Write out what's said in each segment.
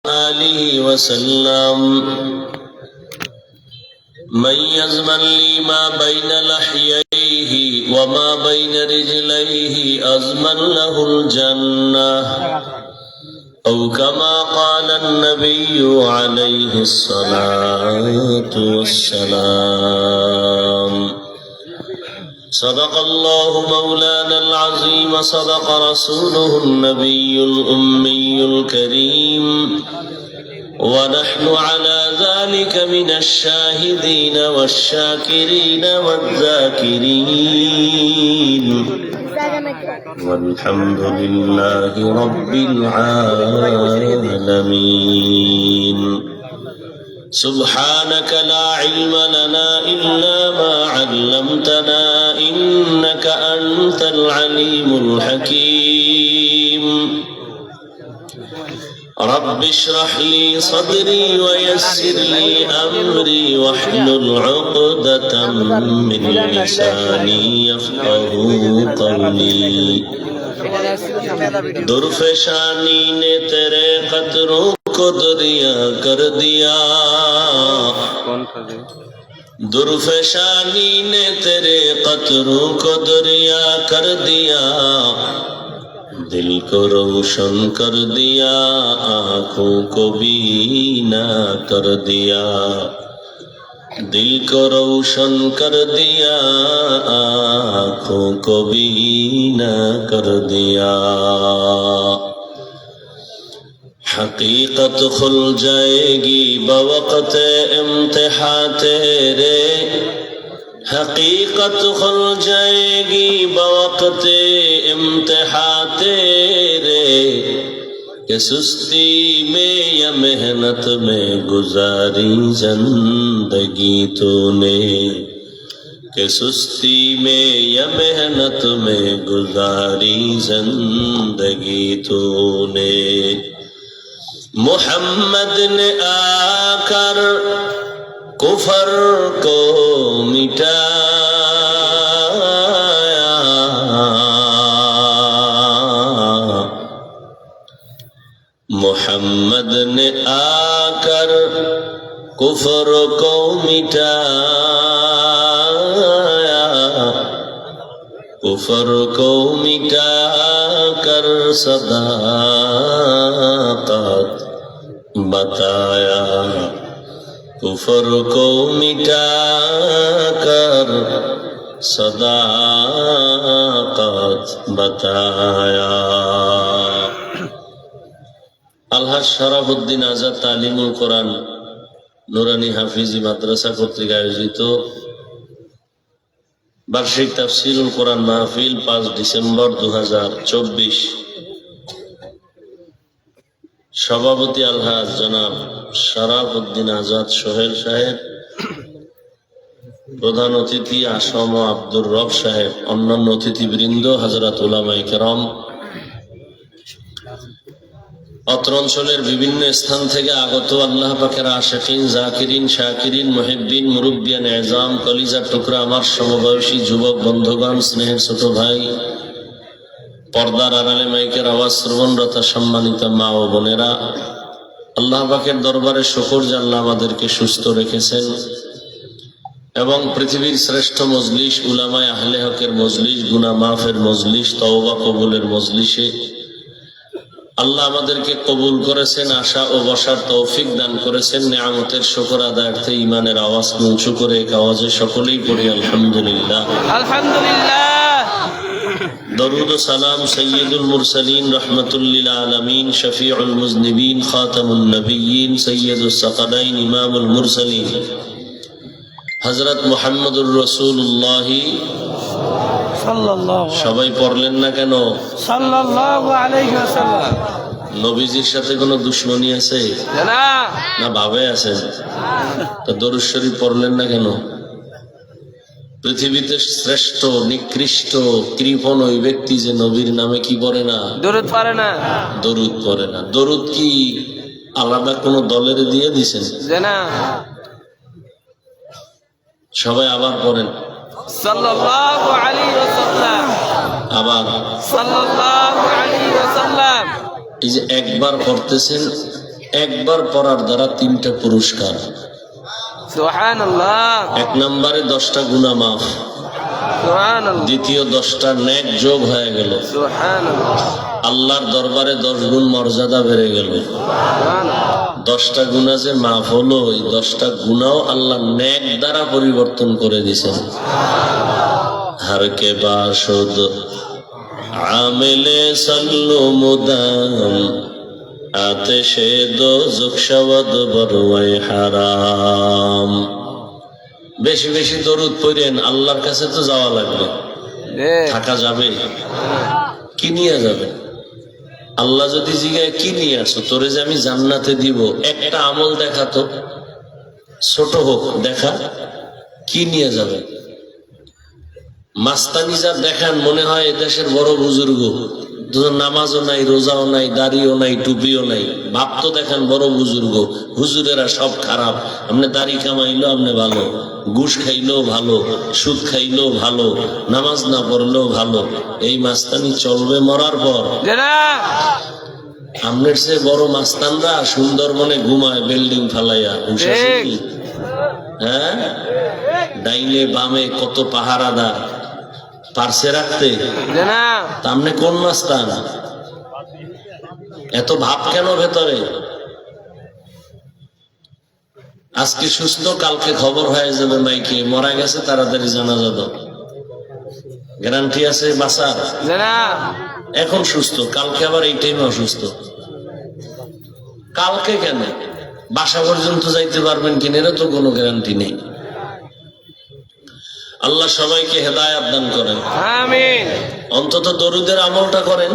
آله وسلم من يزمن لي ما بين لحييه وما بين رجليه أزمن له الجنة أو كما قال النبي عليه الصلاة والسلام. صدق الله مولانا العظيم، صدق رسوله النبي الأمي الكريم، ونحن على ذلك من الشاهدين والشاكرين والذاكرين، والحمد لله رب العالمين. سبحانك لا علم لنا إلا ما علمتنا إنك أنت العليم الحكيم. رب اشرح لي صدري ويسر لي أمري واحلل عقدة من لساني يفقهوا قولي. درفشانی نے تیرے قطروں کو دریا کر دیا، درفشانی نے تیرے قطروں کو دریا کر دیا، دل کو روشن کر دیا، آنکھوں کو بینا کر دیا، دل کو روشن کر دیا، آنکھوں کو بینا کر دیا۔ حقیقت کھل جائے گی بوقت امتحان تیرے، حقیقت کھل جائے گی بوقت امتحان تیرے، کہ سستی میں یا محنت میں گزاری زندگی تو نے، کہ سستی میں یا محنت میں گزاری زندگی تو نے۔ محمد نے آ کر کفر کو مٹایا، محمد نے آ کر کفر کو مٹایا، کفر کو مٹا کر صداقت بتایا، کفر کو مٹا کر صداقت بتایا۔ আলহাজ শরাফউদ্দিন আজাদ তালিমুল কোরআন নুরানি হাফিজি মাদ্রাসা কর্তৃক আয়োজিত বার্ষিক তাফসীরুল কোরআন মাহফিল 5 ডিসেম্বর 2024। সভাপতি আলহাজ জনাব শরাফউদ্দিন আজাদ সোহেল সাহেব, প্রধান অতিথি আসম আব্দুর রব সাহেব, অন্যান্য অতিথিবৃন্দ, হযরত উলামায়ে কেরাম, অত্র অঞ্চলের বিভিন্ন স্থান থেকে আগত আল্লাহ পাকের আশিকিন, জাকিরিন, শাকিরিন, মুহিব্বিন, মুরব্বিয়ান এজাম, কলিজার টুকরা আমার সমবয়সী যুবক বন্ধুগণ, স্নেহের ছোট ভাই, পর্দার আড়ালে মাইকের আওয়াজ শ্রবণরত সম্মানিত মা ও বোনেরা, আল্লাহ পাকের দরবারে শুকর যে আল্লাহ আমাদেরকে সুস্থ রেখেছেন এবং পৃথিবীর শ্রেষ্ঠ মজলিস উলামায়ে আহলে হকের মজলিস, গুনাহ মাফের মজলিস, তওবা কবুলের মজলিসে আল্লাহ আমাদেরকে কবুল করেছেন, আশা ও বসার তৌফিক দান করেছেন। নিয়ামতের শুকর আদায়ার্থে ঈমানের আওয়াজ উঁচু করে এক আওয়াজে সকলেই পড়ি আলহামদুলিল্লাহ। আলহামদুলিল্লাহ। দরুদ ও সালাম সাইয়্যিদুল মুরসালিন রাহমাতুল লিল আলামিন, শফিউল মুজনিবিন, খাতামুন নবিয়্যিন, সাইয়্যিদুস সাকালাইন, ইমামুল মুরসালিন হযরত মুহাম্মদুর রাসূলুল্লাহ সাল্লাল্লাহু। সবাই পড়লেন না কেন? সাল্লাল্লাহু আলাইহি ওয়াসাল্লাম। নবীজির সাথে কোনো দুশমনি আছে? না না, ভাবে আছে। তো দরুদ শরীফ পড়লেন না কেন? পৃথিবীতে শ্রেষ্ঠ নিকৃষ্ট কৃপণ ওই ব্যক্তি যে নবীর নামে কি পড়ে না? দরুদ পড়ে না। দরুদ পড়ে না। দরুদ কি আলাদা কোন দলের দিয়ে দিয়েছেন? না। সবাই আবার পড়েন সাল্লাল্লাহু আলাইহি ওয়াসাল্লাম। আবার সাল্লাল্লাহু আলাইহি ওয়াসাল্লাম। এই যে একবার পড়তেছেন একবার পড়ার দ্বারা 3টা পুরস্কার। সুবহানাল্লাহ। 1 নম্বরে 10টা গুনাহ মাফ, সুবহানাল্লাহ। দ্বিতীয় 10টা নেক যোগ হয়ে গেল, সুবহানাল্লাহ। আল্লাহর দরবারে 10 গুণ মর্যাদা বেড়ে গেল। সুবহানাল্লাহ। 10টা গুনাহ যে মাফ হলো, এই 10টা গুনাহ আল্লাহ নেক দ্বারা পরিবর্তন করে দিয়েছেন। हर के बाशुद आमिले सल्लु मुदाम आतिशे दो जुक्षवद बरवाई हाराम। বেশি বেশি দরুদ পড়েন, আল্লাহর কাছে তো যাওয়া লাগবে, থাকা যাবে? কি নিয়ে যাবে? আল্লাহ যদি জিগায় কি নিয়ে আসো, তোরে যে আমি জান্নাতে দিব, একটা আমল দেখা তো, ছোট হোক দেখা, কি নিয়ে যাবে? মাস্তানি যা দেখান মনে হয় এদেশের বড় বুজুর্গ, নামাজও নাই, রোজাও নাই, দাড়িও নাই, টুপিও নাই, ভাব তো দেখান বড় বুজুর্গ। হুজুরেরা সব খারাপ, আপনি দাড়ি কামাইলো আপনি ভালো, ঘুষ খাইলেও ভালো, সুদ খাইলেও ভালো, নামাজ না পড়লেও ভালো। এই মাস্তানি চলবে মরার পর? আপনার সে বড় মাস্তানরা সুন্দরবনে ঘুমায় বিল্ডিং ফালাইয়া, হ্যাঁ, ডাইনে বামে কত পাহারাদার, পারছে রাখতে? আপনি কোন মাস্তান? এত ভাব কেন ভেতরে? আজকে সুস্থ, কালকে খবর হয়ে যাবে মাইকে মরা গেছে, তাড়াতাড়ি জানাজা দাও। গ্যারান্টি আছে বাঁচার? এখন সুস্থ, কালকে আবার এই টাইমে অসুস্থ। কালকে কেন, বাসা পর্যন্ত যাইতে পারবেন কিনা এর তো কোনো গ্যারান্টি নেই। আল্লাহ সবাইকে হেদায়েত দান করেন, আমিন। অন্তত দরুদের আমলটা করেন,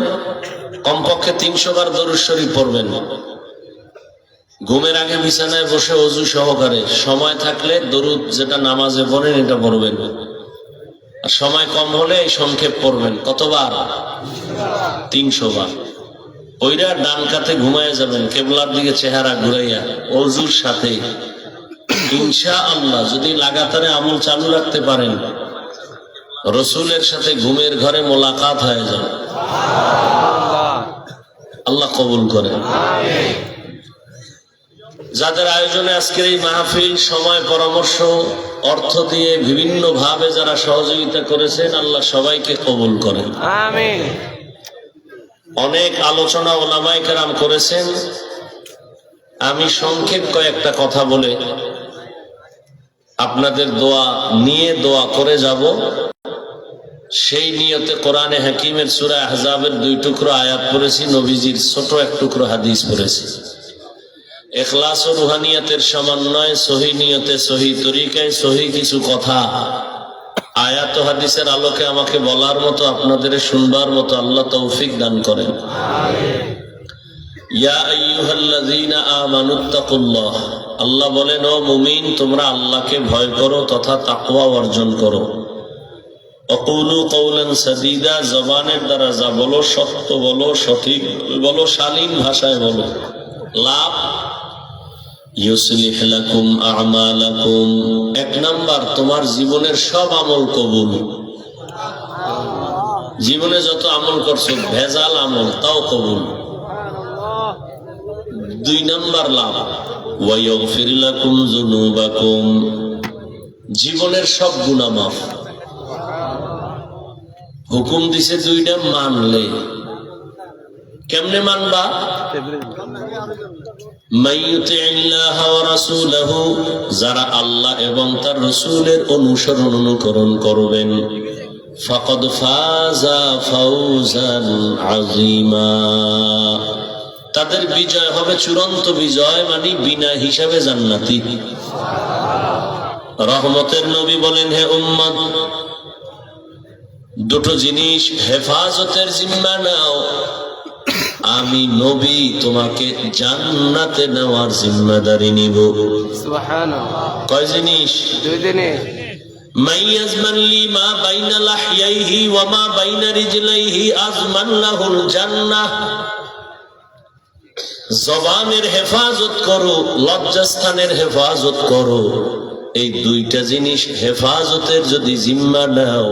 কমপক্ষে 300 বার দরুদ শরীফ পড়বেন। ঘুমের আগে বিছানায় বসে ওযু সহকারে, সময় থাকলে দরুদ যেটা নামাজে পড়েন এটা পড়বেন, আর সময় কম হলে এই সংক্ষেপ পড়বেন। কতবার? 300 বার। ওইরা ডান কাতে ঘুমায় যাবেন, কেবলার দিকে চেহারা ঘুরাইয়া, ওযুর সাথে। ইনশাআল্লাহ যদি লাগাতারে আমল চালু রাখতে পারেন, রসুলের সাথে ঘুমের ঘরে মোলাকাত হয়ে যাবে। আল্লাহ কবুল করেন। যাদের আয়োজনে আজকের এই মাহফিল, সময়, পরামর্শ, অর্থ দিয়ে বিভিন্ন ভাবে যারা সহযোগিতা করেছেন, আল্লাহ সবাইকে কবুল করেন, আমিন। অনেক আলোচনা ওলামায়ে কেরাম করেছেন, আমি সংক্ষেপ কয়েকটা কথা বলে আপনাদের দোয়া নিয়ে দোয়া করে যাব। সেই নিয়তে কোরআনে হাকিমের সূরা আহজাবের 2 টুকরো আয়াত পড়েছি, নবীজির ছোট 1 টুকরো হাদিস পড়েছি। ইখলাস ও রুহানিয়াতের সমন্বয়ে সহি নিয়তে, সহি তরিকায়, সহি কিছু কথা আয়াত ও হাদিসের আলোকে আমাকে বলার মতো, আপনাদের শুনবার মতো আল্লাহ তৌফিক দান করেন, আমিন। ইয়া আইয়ুহাল্লাযীনা আমানুত্তাকুল্লাহ, আল্লাহ বলেন, ও মুমিন তোমরা আল্লাহকে ভয় করো তথা তাকওয়া অর্জন করো। ওয়াকুলু কওলান সাদীদা, জবানের দ্বারা যা বলো সত্য বলো, সঠিক বলো, শালীন ভাষায় বলো। লাভ, ইউসলিহ লাকুম আ'মালাকুম, 1 নাম্বার তোমার জীবনের সব আমল কবুল। জীবনে যত আমল করছো ভেজাল আমল, তাও কবুল। 2 নাম্বার লাভ, ওয়া ইয়াগফির লাকুম যুনুবাকুম, জীবনের সব গুনাহ মাফ। হুকুম দিছে 2টা, মানলে। কেমনে মানবা? মাইয়ুতিল্লাহ ওয়া রাসূলহু, যারা আল্লাহ এবং তার রাসূলের অনুসরণ অনুকরণ করবেন, ফাকাদ ফাজা ফাওজান আযীমা, তাদের বিজয় হবে চূড়ান্ত বিজয়, মানে বিনা হিসাবে জান্নাতি। রহমতের নবী বলেন, হে উম্মত, 2টো জিনিস হেফাজতের জিম্মা নাও, আমি নবী তোমাকে জান্নাতে নেওয়ার জিম্মাদারি নিব। সুবহানাল্লাহ। কয় জিনিস? 2 জিনিস। মাইয়াজমান লি মা বাইনা লাহইহি ওয়া মা বাইনা রিজলাইহি আজমান লাহুল জান্নাহ, জবানের হেফাজত করো, লজ্জাস্থানের হেফাজত করো। এই 2টা জিনিস হেফাজতের যদি জিম্মা নাও,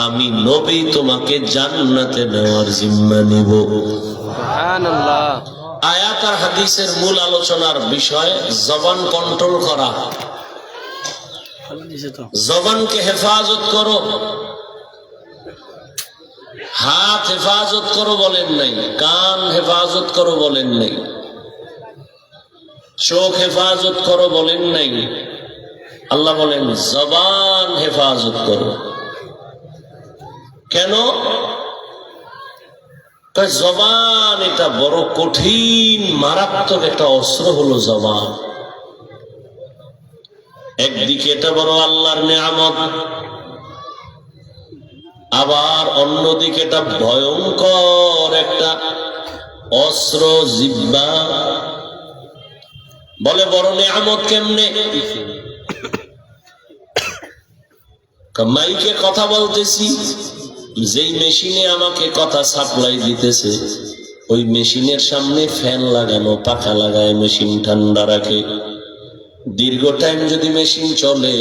আমি নবী তোমাকে জান্নাতে নেওয়ার জিম্মা নিব। সুবহানাল্লাহ। আয়াত আর হাদিসের মূল আলোচনার বিষয় জবান কন্ট্রোল করা। জবানকে হেফাজত করো, হাত হেফাজত করো বলেন নাই, কান হেফাজত করো বলেন নাই, চোখ হেফাজত করো বলেন নাই। আল্লাহ বলেন জবান হেফাজত করো। কেন? জবান এটা বড় কঠিন মারাত্মক একটা অস্ত্র হলো জবান। একদিকে এটা বড় আল্লাহর নেয়ামত, আবার অন্যদিকে এটা ভয়ঙ্কর একটা অস্ত্র জিহ্বা। বলে বড় নেয়ামত কেমনে? মাইকে কথা বলতেছি, যেই মেশিনে আমাকে কথা সাপ্লাই দিতেছে ওই মেশিনের সামনে ফ্যান লাগানো, পাখা লাগায় মেশিন ঠান্ডা রাখে। দীর্ঘ টাইম যদি মেশিন চলে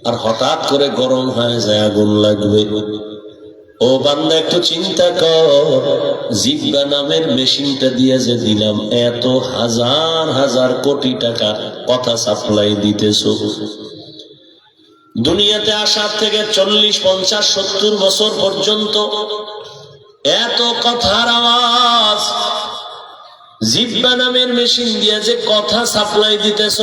আর হঠাৎ করে গরম হয়ে যায়, আগুন লাগবে। ও বান্দা একটু চিন্তা কর, জিহ্বা নামের মেশিনটা দিয়ে যে দিলাম, এত হাজার হাজার কোটি টাকা কথা সাপ্লাই দিতেছো। দুনিয়াতে আসার থেকে 40, 50, 70 বছর পর্যন্ত এত কথার আওয়াজ জিহ্বা নামের মেশিন দিয়ে যে কথা সাপ্লাই দিতেছ,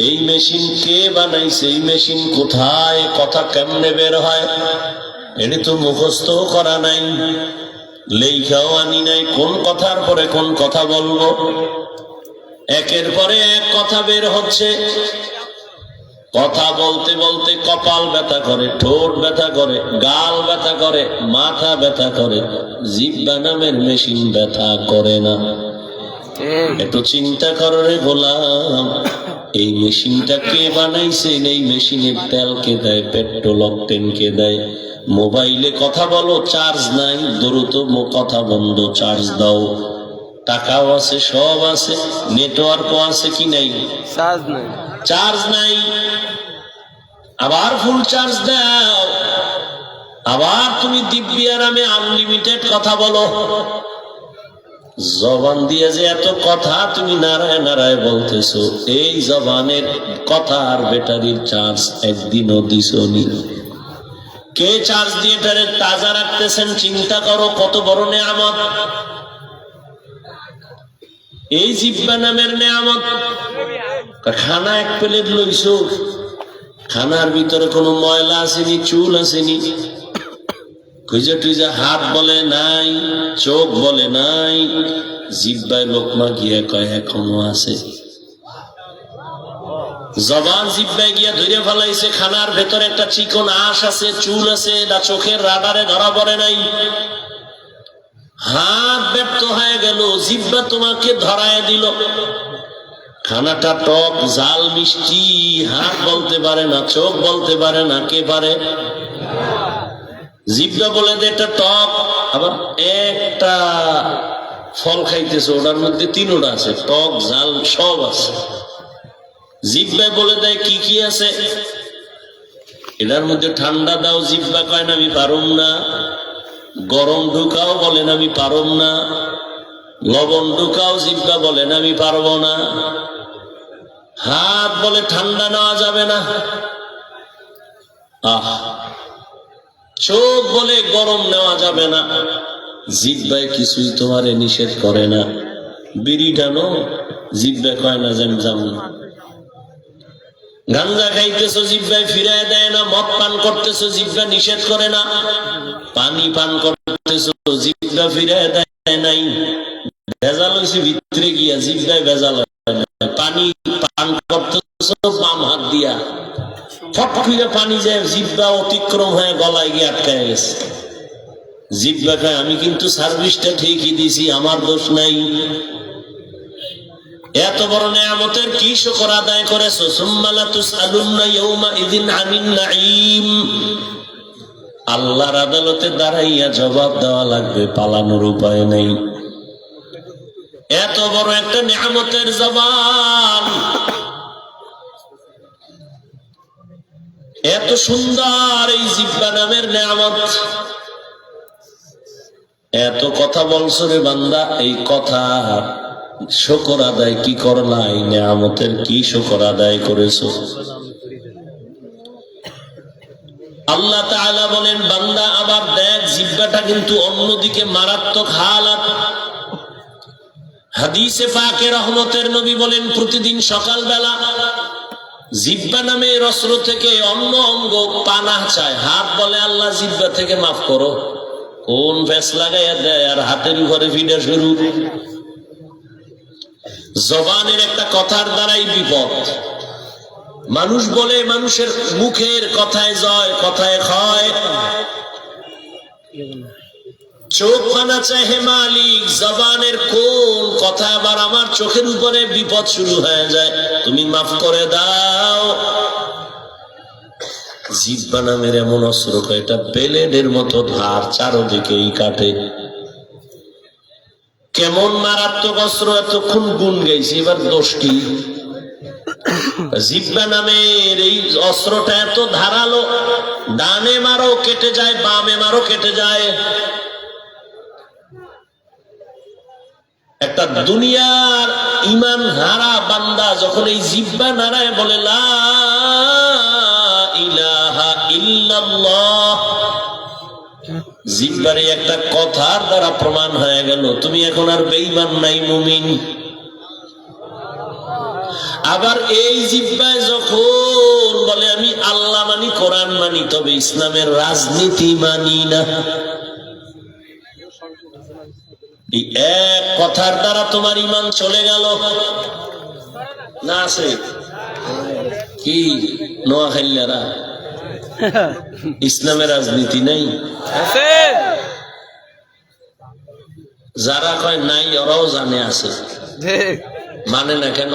এই মেশিন কে বানাইছে? এই মেশিন কোথায়? কথা কেমনে বের হয়? এটি তো মুখস্থ করা নাই, লেখাও আনি নাই। কোন কথার পরে কোন কথা বলবো, একের পরে এক কথা বের হচ্ছে। কথা বলতে বলতে কপাল ব্যথা করে, ঠোঁট ব্যথা করে, গাল ব্যথা করে, মাথা ব্যথা করে, জিহ্বা নামের মেশিন ব্যথা করে না। একটু চিন্তা করো রে গোলাম, এই মেশিনটা কে বানাইছেন? এই মেশিনের তেল কে দেয়? পেট্রোল অকটেন কে দেয়? মোবাইলে কথা বলো, চার্জ নাই, দ্রুত কথা বন্ধ, চার্জ দাও। টাকাও আছে, সব আছে, নেটওয়ার্কও আছে, কি নাই? চার্জ নাই, চার্জ নাই। আবার ফুল চার্জ দাও, আবার তুমি দিব্যি আরামে আনলিমিটেড কথা বলো। জবান দিয়ে যে এত কথা তুমি নারায় নারায় বলতেছো, এই জবানের কথা আর ব্যাটারির চার্জ একদিনও দিছনি। কে চার্জ দিয়ে এটারে তাজা রাখতেছেন? চিন্তা করো কত বড় নেয়ামত এই জিহ্বা নামের নেয়ামত। খানা এক প্লেট লইছো, খানার ভিতরে কোনো ময়লা আসেনি, চুল আসেনি, খুঁজে টুজে হাত বলে নাই, চোখ বলে নাই, জিহ্বায় লোকমা গিয়ে কয় এখনো আছে। জবান জিহ্বায় গিয়া ধরে ফেলাইছে, খানার ভেতরে একটা চিকন আঁশ আছে, চুল আছে, এটা চোখের রাডারে ধরা পড়ে নাই। হাত ব্যর্থ হয়ে গেল, জিহ্বা তোমাকে ধরায় দিল। খানাটা টক, ঝাল, মিষ্টি, হাত বলতে পারে না, চোখ বলতে পারে না, কে পারে? জিহ্বা বলে যে এটা টক। আবার একটা ফল খাইতেছে, ওটার মধ্যে 3টা আছে, টক, ঝাল সব আছে। জিহ্বা বলে দেয় কি কি আছে। এটার মধ্যে ঠান্ডা দাও, জিহ্বা কয় না আমি পারুম না। গরম ঢুকাও, বলেন আমি পারুম না। লবণ ঢুকাও, জিহ্বা বলেন আমি পারবো না। হাত বলে ঠান্ডা নেওয়া যাবে না, চোখ বলে গরম নেওয়া যাবে না। জিহ্বায় কিছুই তোমারে নিষেধ করে না। বিড়ি টানো, জিহ্বা কয় না যেন যাম না। গাঞ্জা খাইতেছো, জিহ্বায় ফিরায় দেয় না। মদ পান করতেছো, জিহ্বা নিষেধ করে না। পানি পান করতেছো, জিহ্বা ফিরায় দেয় নাই। ভেজাল হয়েছে ভিতরে গিয়া, জিহ্বায় ভেজাল। পানি পান করতেছো বাম হাত দিয়া, ফট করে পানি যায়, জিহ্বা অতিক্রম হয়ে গলায় গিয়ে আটকায় গেছে। জিহ্বা কয় আমি কিন্তু সার্ভিসটা ঠিকই দিছি, আমার দোষ নাই। এত বড় নেয়ামতের কি শুকর আদায় করেছো? সুম্মা লাতুসআলুন্না ইয়াউমাইযিন আনিন নাঈম। আল্লাহর আদালতে দাঁড়াইয়া জবাব দেওয়া লাগবে, পালানোর উপায় নেই। এত বড় একটা নেয়ামতের জবান, এত সুন্দর এই জিহ্বা নামের নেয়ামত, এত কথা বলছো রে বান্দা, এই কথা শুকর আদায় কি করলা? এই নিয়ামতের কি শুকর আদায় করেছো? আল্লাহ তাআলা বলেন, বান্দা আবার দেখ, জিহ্বাটা কিন্তু অন্যদিকে মারাত্মক হালাত। হাদিসে পাকে রহমতের নবী বলেন, প্রতিদিন সকালবেলা জিহ্বা নামে অস্ত্র থেকে অন্য অঙ্গ পানাহ চায়। হাত বলে, আল্লাহ জিহ্বা থেকে মাফ করো। কোন ফেস লাগাইয়া দেয় আর হাতের উপরে ফিডা শুরু। জবানের একটা কথার দ্বারাই বিপদ। মানুষ বলে, মানুষের মুখের কথায় জয়, কথায় ক্ষয়। চোখ পানা চায় হে মালিক, জবানের কোন কথা আবার আমার চোখের উপরে বিপদ শুরু হয়ে যায়, তুমি মাফ করে দাও। জিহ্বা নামের এমন অস্ত্র, এটা ব্লেডের মতো ধার, চারদিকেই কাটে। কেমন মারাত্মক অস্ত্র, এতক্ষণ গুণ গাইছি, এবার দোষ কি? জিহ্বা নামের এই অস্ত্রটা এত ধারালো, ডানে মারো কেটে যায়, বামে মারো কেটে যায়। একটা দুনিয়ার ঈমান হারা বান্দা যখন এই জিহ্বা নাড়ায় বলে লা ইলাহা ইল্লাল্লাহ, জিহ্বার এই একটা কথার দ্বারা প্রমাণ হয়ে গেল তুমি এখন আর বেঈমান নাই, মুমিন। আবার এই জিহ্বায় যখন বলে আমি আল্লাহ মানি, কোরআন মানি, তবে ইসলামের রাজনীতি মানি না, এই এক কথার দ্বারা তোমার ঈমান চলে গেল। না আছে কি নোয়াখাইলারা ইসলামের রাজনীতি নাই? যারা কয় নাই ওরাও জানে আছে, মানে না কেন?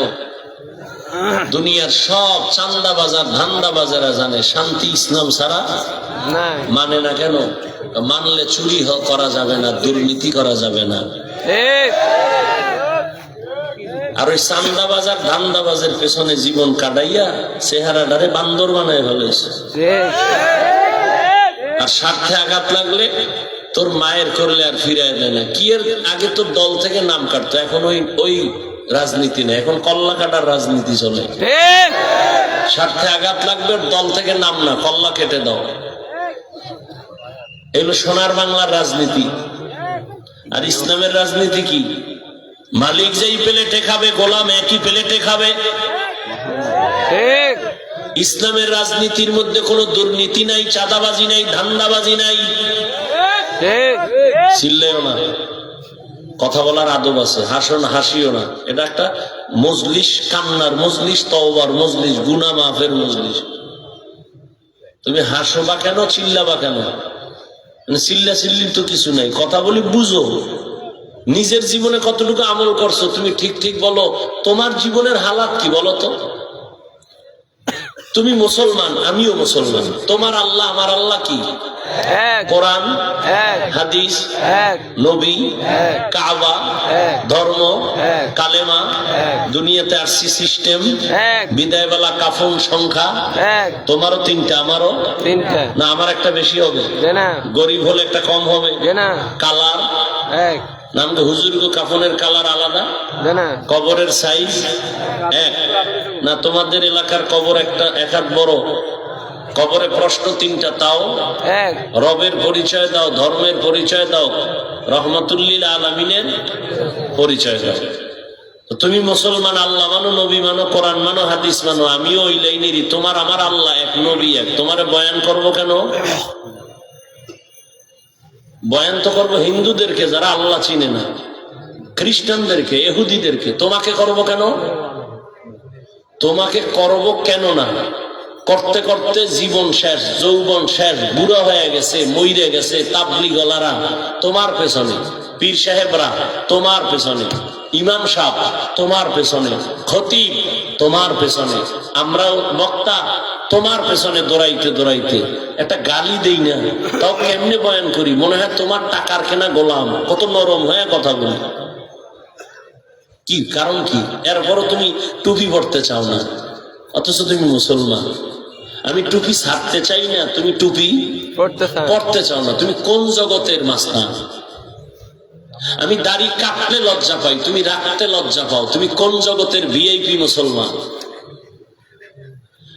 দুনিয়ার সব চান্দা বাজার ধান্দা বাজারা জানে, শান্তি ইসলাম ছাড়া মানে না কেন? মানলে চুরি করা যাবে না, দুর্নীতি করা যাবে না। আর ওই চান্দা বাজার ধান্দা বাজার পেছনে জীবন কাটাইয়া চেহারাটারে বান্দর বানায় ফেলেছে। আর স্বার্থে আঘাত লাগলে তোর মায়ের করলে আর ফিরায় দেয় না। কি এর আগে তোর দল থেকে নাম কাটতো, এখন ওই রাজনীতি না, এখন কল্লা কাটার রাজনীতি চলে। স্বার্থে আঘাত লাগবে, দল থেকে নাম না, কল্লা কেটে দাও। এগুলো সোনার বাংলার রাজনীতি। আর ইসলামের রাজনীতি কি? মালিক যেই প্লেটে খাবে, গোলাম একই প্লেটে খাবে। ইসলামের রাজনীতির মধ্যে কোনো দুর্নীতি নাই, চাঁদাবাজি নাই, ধান্দাবাজি নাই। চিল্লেও না, কথা বলার আদব আছে, হাসো না, হাসিও না। এটা একটা মজলিস, কান্নার মজলিস, তওবার মজলিস, গুনাহ মাফের মজলিস। তুমি হাসো বা কেন, চিল্লাবা কেন? চিল্লা চিল্লির তো কিছু নাই, কথা বলি বুঝো। নিজের জীবনে কতটুকু আমল করছো তুমি ঠিক ঠিক বলো। তোমার জীবনের হালাত কি বলো তো? তুমি মুসলমান, আমিও মুসলমান। তোমার আল্লাহ আমার আল্লাহ কি? কোরআন, হাদিস, নবী, কাবা, ধর্ম, কালেমা, দুনিয়াতে আসছি সিস্টেম, বিদায়বেলা কাফন সংখ্যা। তোমারও তিনটা, আমারও তিনটা। না আমার একটা বেশি হবে, গরিব হলে একটা কম হবে। কালার নামকে হুজুর কাফনের কালার আলাদা, কবরের সাইজ এক না। তোমাদের এলাকার কবর একটা এক হাত বড়, কবরে প্রশ্ন তিনটা, তাও রবের পরিচয় দাও, ধর্মের পরিচয় দাও, রহমাতুল্লিল আলামিনের পরিচয় দাও। তুমি মুসলমান, আল্লাহ মানো, নবী মানো, কোরআন মানো, হাদিস মানো। আমিও ওই লাইনেরই। তোমার আমার আল্লাহ এক, নবী এক। তোমারে বয়ান করবো কেন? বয়ান তো করবো হিন্দুদেরকে যারা আল্লাহ চিনে না, খ্রিস্টানদেরকে, ইহুদিদেরকে। তোমাকে করবো কেন? তোমাকে করবো কেন না? করতে করতে জীবন শেষ, যৌবন শেষ, বুড়া হয়ে গেছে, মইরে গেছে তাবলিগলারা তোমার পেছনে, পীর সাহেবরা তোমার পেছনে, ইমাম সাহেব তোমার পেছনে, খতিব তোমার পেছনে, আমরাও বক্তা তোমার পেছনে দৌড়াইতে দৌড়াইতে একটা গালি দেই না, তাও কেমনে বয়ান করি, মনে হয় তোমার টাকার কেনা গোলাম। কত নরম হয়ে কথা বলি। কি কারণ কি? এরপরও তুমি টুপি পড়তে চাও না, অথচ তুমি মুসলমান। আমি টুপি ছাড়তে চাই না, তুমি টুপি পড়তে চাও না। তুমি কোন জগতের মাস্তান? আমি দাড়ি কাটলে লজ্জা পাই, তুমি রাখতে লজ্জা পাও। তুমি কোন জগতের ভিআইপি মুসলমান?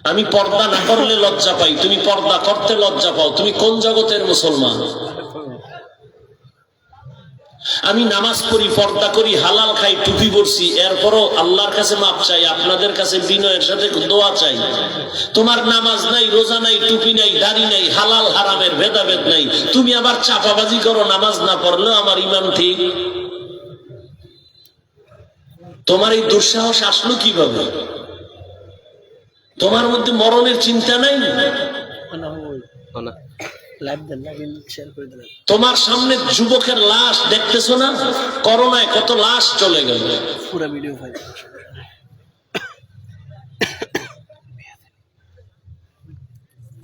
আমি পর্দা না করলে লজ্জা পাই, তুমি পর্দা করতে লজ্জা পাও। তুমি কোন জগতের মুসলমান? আমি নামাজ পড়ি, পর্দা করি, হালাল খাই, টুপি পরছি, এরপরও আল্লাহর কাছে মাপ চাই, আপনাদের কাছে বিনয়ের সাথে দোয়া চাই। তোমার নামাজ নাই, রোজা নাই, টুপি নাই, দাড়ি নাই, হালাল হারামের ভেদাভেদ নাই, তুমি আবার চাপাবাজি করো নামাজ না পড়লেও আমার ইমান ঠিক। তোমার এই দুঃসাহস আসলো কিভাবে? তোমার মধ্যে মরণের চিন্তা নাই? তোমার সামনে যুবকের লাশ দেখতেছো না? করোনায় কত লাশ চলে গেল।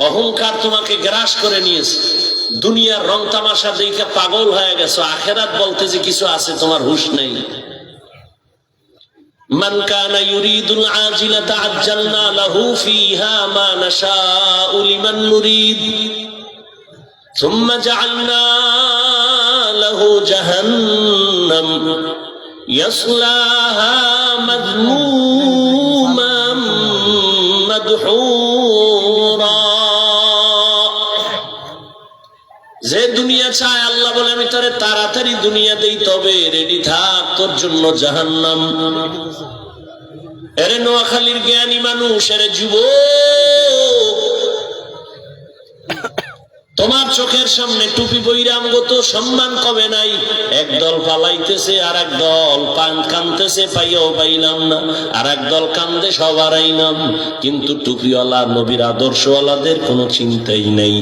অহংকার তোমাকে গ্রাস করে নিয়েছে, দুনিয়ার রং তামাশা দেখে পাগল হয়ে গেছো। আখেরাত বলতে যে কিছু আছে তোমার হুঁশ নেই। মান কানা ইউরিদুল আজিলাতা আজ্জালনা লাহু ফিহা মা নাশাউ লিমান নুরিদ সুম্মা জাআলনা লাহু জাহান্নাম ইয়াসলাহা মাযমুমান মাদহুরা। যে দুনিয়া চায়, আল্লাহ বলে আমি তোরে তাড়াতাড়ি দুনিয়া দেই, তবে রেডি থাক, তোর জন্য জাহান্নাম। এরে নোয়াখালীর জ্ঞানী মানুষ, এরে যুবক, তোমার চোখের সামনে টুপি বইরাম গত সম্মান কবে নাই। একদল পালাইতেছে, আর এক দল কানতেছে, পাইয়াও পাইলাম না, আর এক দল কান্দে, সবার আইলাম। কিন্তু টুপিওয়ালা নবীর আদর্শওয়ালাদের কোনো চিন্তাই নাই।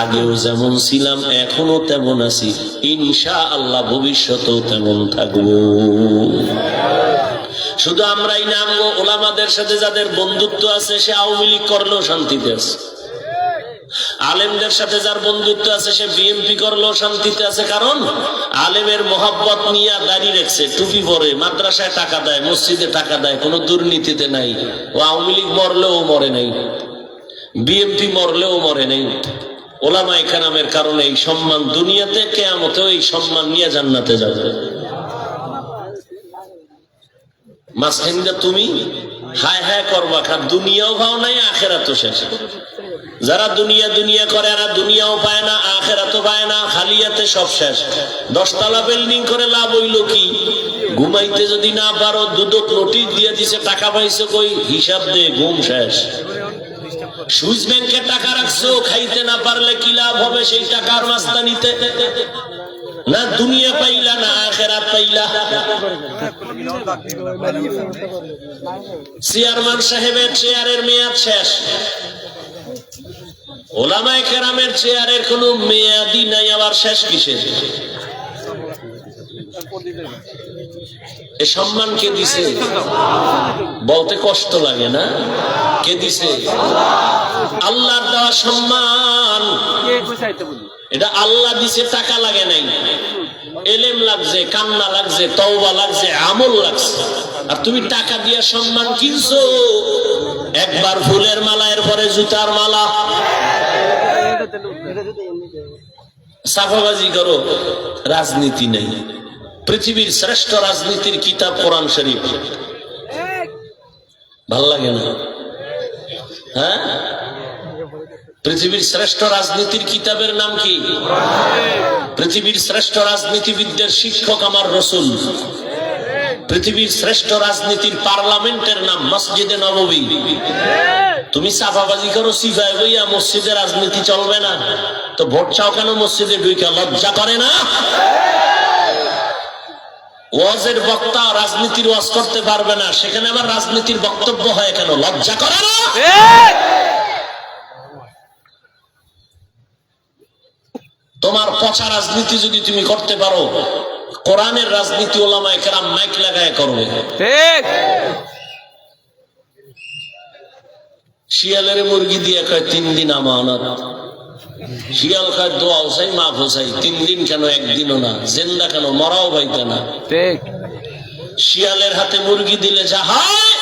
আগেও যেমন ছিলাম এখনো তেমন আছি, ইনশাআল্লাহ ভবিষ্যতেও তেমন থাকবো। শুধু আমরাই নাম গো, ওলামাদের সাথে যাদের বন্ধুত্ব আছে সে আওয়ামী লীগ করলেও শান্তিতে আছে। আলেমদের সাথে যার বন্ধুত্ব আছে সে বিএনপি করলেও শান্তিতে আছে। কারণ আলেমের মোহাব্বত নিয়ে দাঁড়িয়ে রেখেছে, টুপি পরে, মাদ্রাসায় টাকা দেয়, মসজিদে টাকা দেয়, কোনো দুর্নীতিতে নাই। ও আওয়ামী লীগ মরলেও মরে নাই, বিএনপি মরলেও মরে নাই। ওলামায়ে কেরামের কারণে এই সম্মান দুনিয়াতে, কিয়ামতেও এই সম্মান নিয়ে জান্নাতে যাবে। মাঝখানে তুমি হায় হায় করবা, দুনিয়াও ভাও নাই, আখেরাতও শেষ। যারা দুনিয়া দুনিয়া করে এরা দুনিয়াও পায় না, আখেরাতও পায় না, খালিয়াতে সব শেষ। 10 তলা বিল্ডিং করে লাভ হইল কি? ঘুমাইতে যদি না পারো, দুদক নোটিশ দিয়ে দিছে, টাকা পাইছো কই, হিসাব দে, ঘুম শেষ। সুইস ব্যাংকে টাকা রাখছো, খাইতে না পারলে কি লাভ হবে সেই টাকার মাস্তানিতে? না দুনিয়া পাইলা না আখেরাত পাইলা। চেয়ারম্যান সাহেবের চেয়ারের মেয়াদ শেষ, ওলামায়ে কেরামের চেয়ারের কোনো মেয়াদই নাই, আবার শেষ কিসের? এ সম্মান কে দিছে? বলতে কষ্ট লাগে না? কে দিছে? আল্লাহর দেওয়া সম্মান, এটা আল্লাহ দিছে, টাকা লাগে নাই। এলেম লাগছে, কান্না লাগছে, তওবা লাগছে, আমল লাগছে। আর তুমি টাকা দিয়ে সম্মান কিনছো। একবার ফুলের মালা, এরপরে জুতার মালা, সাফাবাজি করো, রাজনীতি নেই। পৃথিবীর শ্রেষ্ঠ রাজনীতির কিতাব কোরআন শরীফ, ভাল লাগে না? হ্যাঁ, পৃথিবীর শ্রেষ্ঠ রাজনীতির কিতাবের নাম কি? পৃথিবীর শ্রেষ্ঠ রাজনীতিবিদদের শিক্ষক আমার রাসূল। পৃথিবীর শ্রেষ্ঠ রাজনীতির পার্লামেন্টের নাম মসজিদে নববী। তুমি সাফাবাজি করো, সিফায় বইয়া মসজিদে রাজনীতি চলবে না তো ভোট চাও কেন মসজিদে ঢুকে? লজ্জা করে না? ওয়াজের বক্তা রাজনীতির ওয়াজ করতে পারবে না, সেখানে আবার রাজনীতির বক্তব্য হয় কেন? লজ্জা করে না? তোমার পচা রাজনীতি যদি তুমি করতে পারো, কোরআনের রাজনীতি ওলামায়ে কেরাম মাইক লাগায় করবে। ঠিক। শিয়ালের মুরগি দিয়ে কয় 3 দিন আমানত, শিয়াল কয় দোয়া হোসাই মাফ হোসাই। 3 দিন কেন, একদিনও না। জিন্দা কেন, মরাও পাইতে না। ঠিক। শিয়ালের হাতে মুরগি দিলে যা হয়,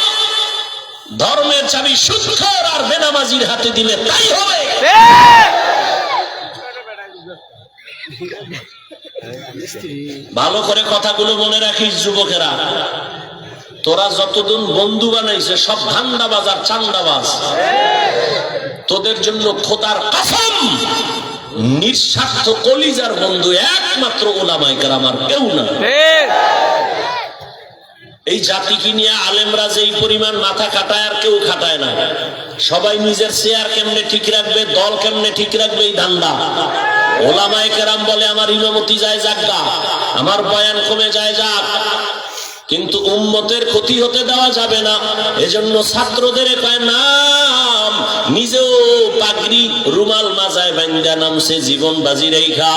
ধর্মের চাবি সুদখোর আর বেনামাজির হাতে দিলে তাই হবে। ভালো করে কথাগুলো মনে রাখিস যুবকেরা, তোরা যতদিন বন্ধু বানাইছে সব ধান্দাবাজ আর চান্দাবাজ। তোদের জন্য খোদার কসম নিঃস্বার্থ কলিজার বন্ধু একমাত্র ওলামায়ে কেরাম, আর কেউ না। এই জাতিকে নিয়ে আলেমরা যেই পরিমাণ মাথা খাটায় আর কেউ খাটায় না। সবাই নিজের চেয়ার কেমনে ঠিক রাখবে, দল কেমনে ঠিক রাখবে, এই ধান্দা। ওলামায়ে কেরাম বলে আমার ইমামতি যায় যাক, আমার বয়ান কমে যায় যাক, কিন্তু উম্মতের ক্ষতি হতে দেওয়া যাবে না। এজন্য ছাত্রদের কয় নাম, নিজেও পাগড়ি রুমাল মাজায় বান্দা নামছে জীবন বাজি রেখা।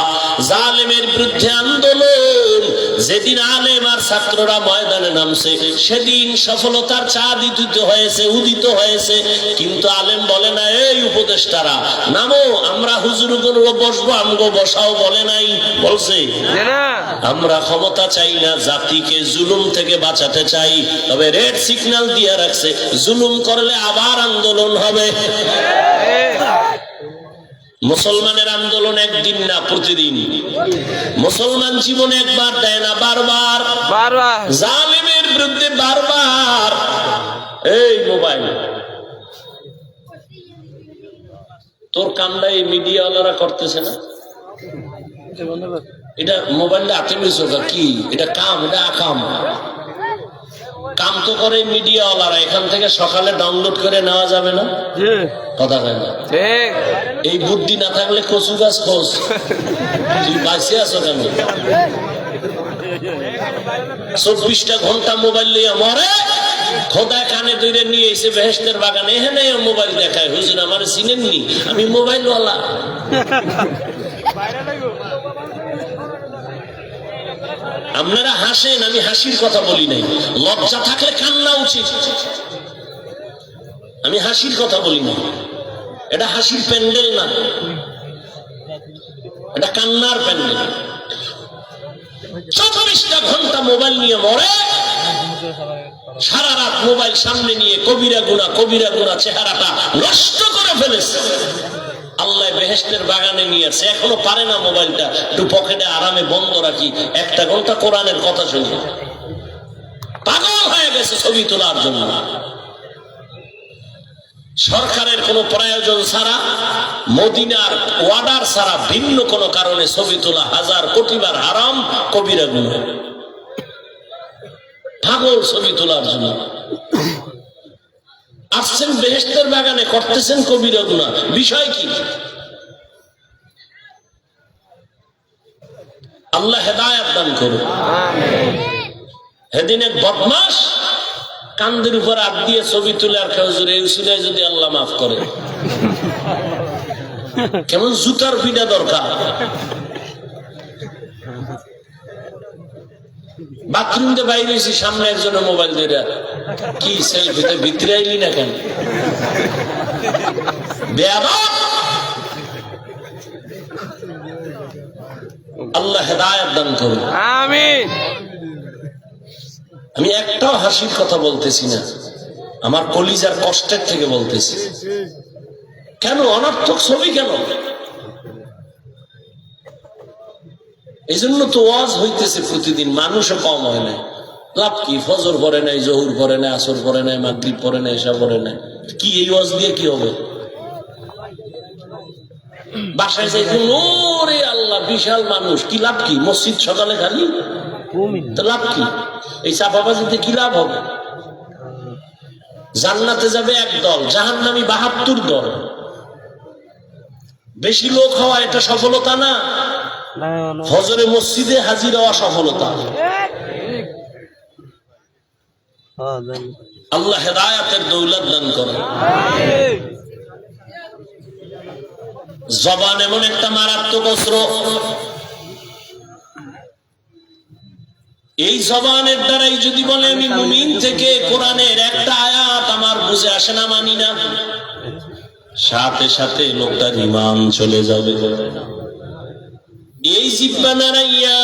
জালেমের বিরুদ্ধে আন্দোলন, যেদিন আলেম আর ছাত্ররা ময়দানে নামছে সেদিন সফলতার চাঁদ উদিত হয়েছে। কিন্তু আলেম বলে না, এই উপদেষ্টারা নামো, আমরা হুজুরগুলো বসবো, আমগো বসাও বলে নাই, বলছে আমরা ক্ষমতা চাই না, জাতিকে জুলুম থেকে বাঁচাতে চাই। তবে রেড সিগন্যাল দিয়ে রাখছে, জুলুম করলে আবার আন্দোলন হবে। মুসলমানের আন্দোলন একদিন না, প্রতিদিন। মুসলমান জীবনে একবার দেয় না, বারবার জালিমের বিরুদ্ধে বারবার। এই মোবাইল তোর কামটা এই মিডিয়াওয়ালারা করতেছে না, এটা মোবাইলটা হাতে নিয়েছো কি? এটা কাম, এটা আকাম। কাম তো করে মিডিয়াওয়ালারা, এখান থেকে সকালে ডাউনলোড করে নেওয়া যাবে না? কথা কয় না? এই বুদ্ধি না থাকলে কচু গাছ খোঁজ। তুই বাঁচে আছো কেন? 24টা ঘন্টা মোবাইল নিয়ে মরে, খোদা কানে ধরে নিয়ে এসে বেহেশতের বাগানে এখানে মোবাইল দেখায়। হুজুর আমার চিনেননি, আমি মোবাইলওয়ালা। আপনারা হাসেন, আমি হাসির কথা বলি নাই। লজ্জা থাকলে কান্না উচিত, আমি হাসির কথা বলি না। এটা হাসির প্যান্ডেল না, এটা কান্নার প্যান্ডেল। 24টা ঘন্টা মোবাইল নিয়ে মরে, সারা রাত মোবাইল সামনে নিয়ে কবিরা গুনাহ চেহারাটা নষ্ট করে ফেলেছে। আল্লাহ বেহেশতের বাগানে নিয়ে আসছে, এখনো পারে না মোবাইলটা একটু পকেটে আরামে বন্ধ রাখি, 1টা ঘন্টা কোরআনের কথা শুনি। পাগল হয়ে গেছে ছবি তোলার জন্য। সরকারের কোন প্রয়োজন ছাড়া, মদিনার ওয়ার্ডার ছাড়া ভিন্ন কোন কারণে ছবি তোলা 1000 কোটিবার হারাম, কবিরা গুনাহ। পাগল ছবি তোলার জন্য আসছেন বেহেশতের বাগানে, করতেছেন কবিরা গুনাহ। বিষয় কি? আল্লাহ হেদায়েত দান করুন। সেদিন এক বদমাস কান্দের উপর হাত দিয়ে ছবি তুলে আর খেজুর এই উসিলায় যদি আল্লাহ মাফ করে, কেমন জুতার পিটা দরকার। বাথরুম দিয়ে বাইরে এসে সামনে একজনের মোবাইল ধরে, কি সেলফিতে ভিতরে আইলি না কেন? আল্লাহ হেদায়েত দান করুন। আমিন। আমি একটাও হাসির কথা বলতেছি না, আমার কলিজার কষ্টের থেকে বলতেছি। কেন অনর্থক ছবি কেন? এই জন্য তো ওয়াজ হইতেছে প্রতিদিন, মানুষও কম হয় না। লাভ কি? ফজর পড়ে নাই, জহুর পড়ে নাই, আসর পড়ে নাই, মাগরিব পড়ে নাই, এশা পড়ে নাই, কি এই ওয়াজ দিয়ে কি হবে? বাসায় যাইতে ওরে আল্লাহ বিশাল মানুষ, কি লাভ কি? মসজিদ সকালে খালি, তো লাভ কি? এই চাপাবাজিতে কি লাভ হবে? জান্নাতে যাবে একদল, জাহান্নামী 72 দল। বেশি লোক হওয়া এটা সফলতা না, ফজরে মসজিদে হাজির হওয়া সফলতা। আল্লাহ হেদায়েতের দৌলত দান করেন। জবান এমন একটা মারাত্মক অস্ত্র, এই জবানের দ্বারাই যদি বলে আমি মুমিন থেকে কোরআনের একটা আয়াত আমার বুঝে আসে না, মানি না, সাথে সাথে লোকটার ঈমান চলে যাবে। এই জিহ্বা নাড়াইয়া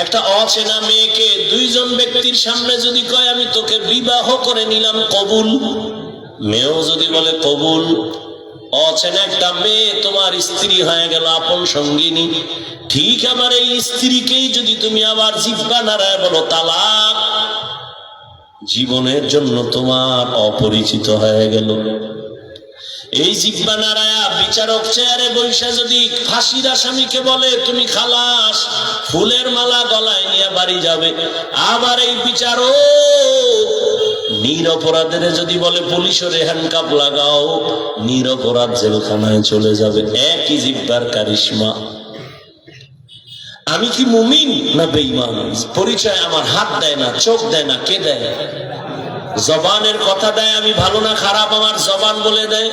একটা অচেনা মেয়েকে 2 জন ব্যক্তির সামনে যদি কয় আমি তোকে বিবাহ করে নিলাম, কবুল, মেয়েও যদি বলে কবুল, অচেনা একটা মেয়ে তোমার স্ত্রী হয়ে গেল, আপন সঙ্গিনী। ঠিক আবার এই স্ত্রীকেই যদি তুমি আবার জিহ্বা নাড়ায় বলো তালাক, জীবনের জন্য তোমার অপরিচিত হয়ে গেল। এই জিহ্বা নাড়ায়া বিচারক চেয়ারে বৈশা যদি ফাঁসির আসামিকে বলে তুমি খালাস, ফুলের মালা গলায় নিয়ে বাড়ি যাবে, আবার এই বিচারক নিরপরাধের যদি বলে পুলিশের হ্যান্ডকাপ লাগাও, নিরপরাধ জেলখানায় চলে যাবে। একই জিহ্বার কারিশমা। আমি কি মুমিন না বেঈমান? পরিচয় আমার হাত দেয় না, চোখ দেয় না, কে দেয়? জবানের কথা দেয় আমি ভালো না খারাপ, আমার জবান বলে দেয়।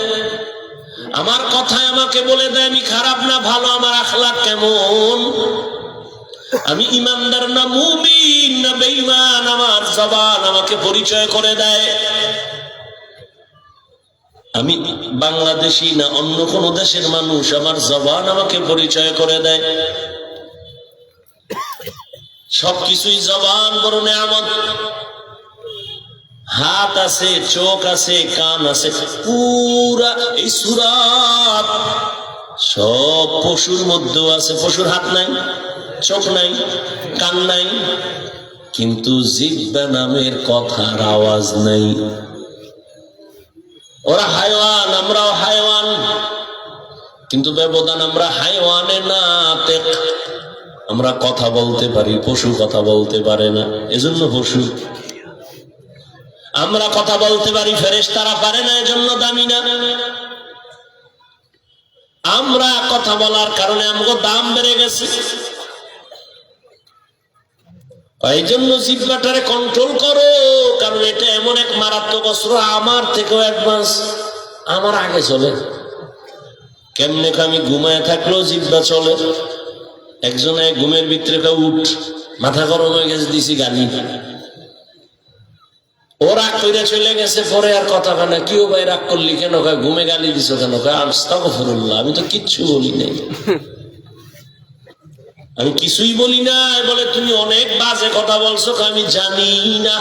আমার কথায় আমাকে বলে দেয় আমি খারাপ না ভালো, আমার আখলাক কেমন। আমি ইমানদার না মুমিন না বেঈমান, আমার জবান আমাকে পরিচয় করে দেয়। আমি বাংলাদেশি না অন্য কোন দেশের মানুষ, আমার জবান আমাকে পরিচয় করে দেয়। সবকিছুই জবান বড় নেয়ামত। হাত আছে, চোখ আছে, কান আছে, পুরা এই সুরাত সব পশুর মধ্যেও আছে। পশুর হাত নাই, চোখ নাই, কান নাই, কিন্তু জিহ্বা নামের কথার আওয়াজ নাই। ওরা হায়ওয়ান, আমরাও হায়ওয়ান, কিন্তু ব্যবধান আমরা হায়ওয়ানে না তেক। আমরা কথা বলতে পারি, পশু কথা বলতে পারে না, এজন্য পশু। আমরা কথা বলতে পারি, ফেরেশতারা পারে না, এজন্য দামি না। আমরা কথা বলার কারণে আমাকে দাম বেড়ে গেছে। এই জন্য জিহ্বাটারে কন্ট্রোল করো, কারণ এটা এমন এক মারাত্মক অস্ত্র, আমার থেকেও অ্যাডভান্স, আমার আগে চলে। কেমনে আমি ঘুমায় থাকলেও জিহ্বা চলে। একজনে ঘুমের ভিতরে উঠ, মাথা গরম হয়ে গেছে, দিছি গালি। ও রাগ করে চলে গেছে, পরে আর কথা হয় না। কিও ভাই রাগ করলি কেন? ঘুমে গালি দিছ কেন? আস্তাগফিরুল্লাহ, আমি তো কিচ্ছু বলি নাই, আমি কিছুই বলি না। বলে তুমি অনেক বাজে কথা বলছো, আমি জানি না।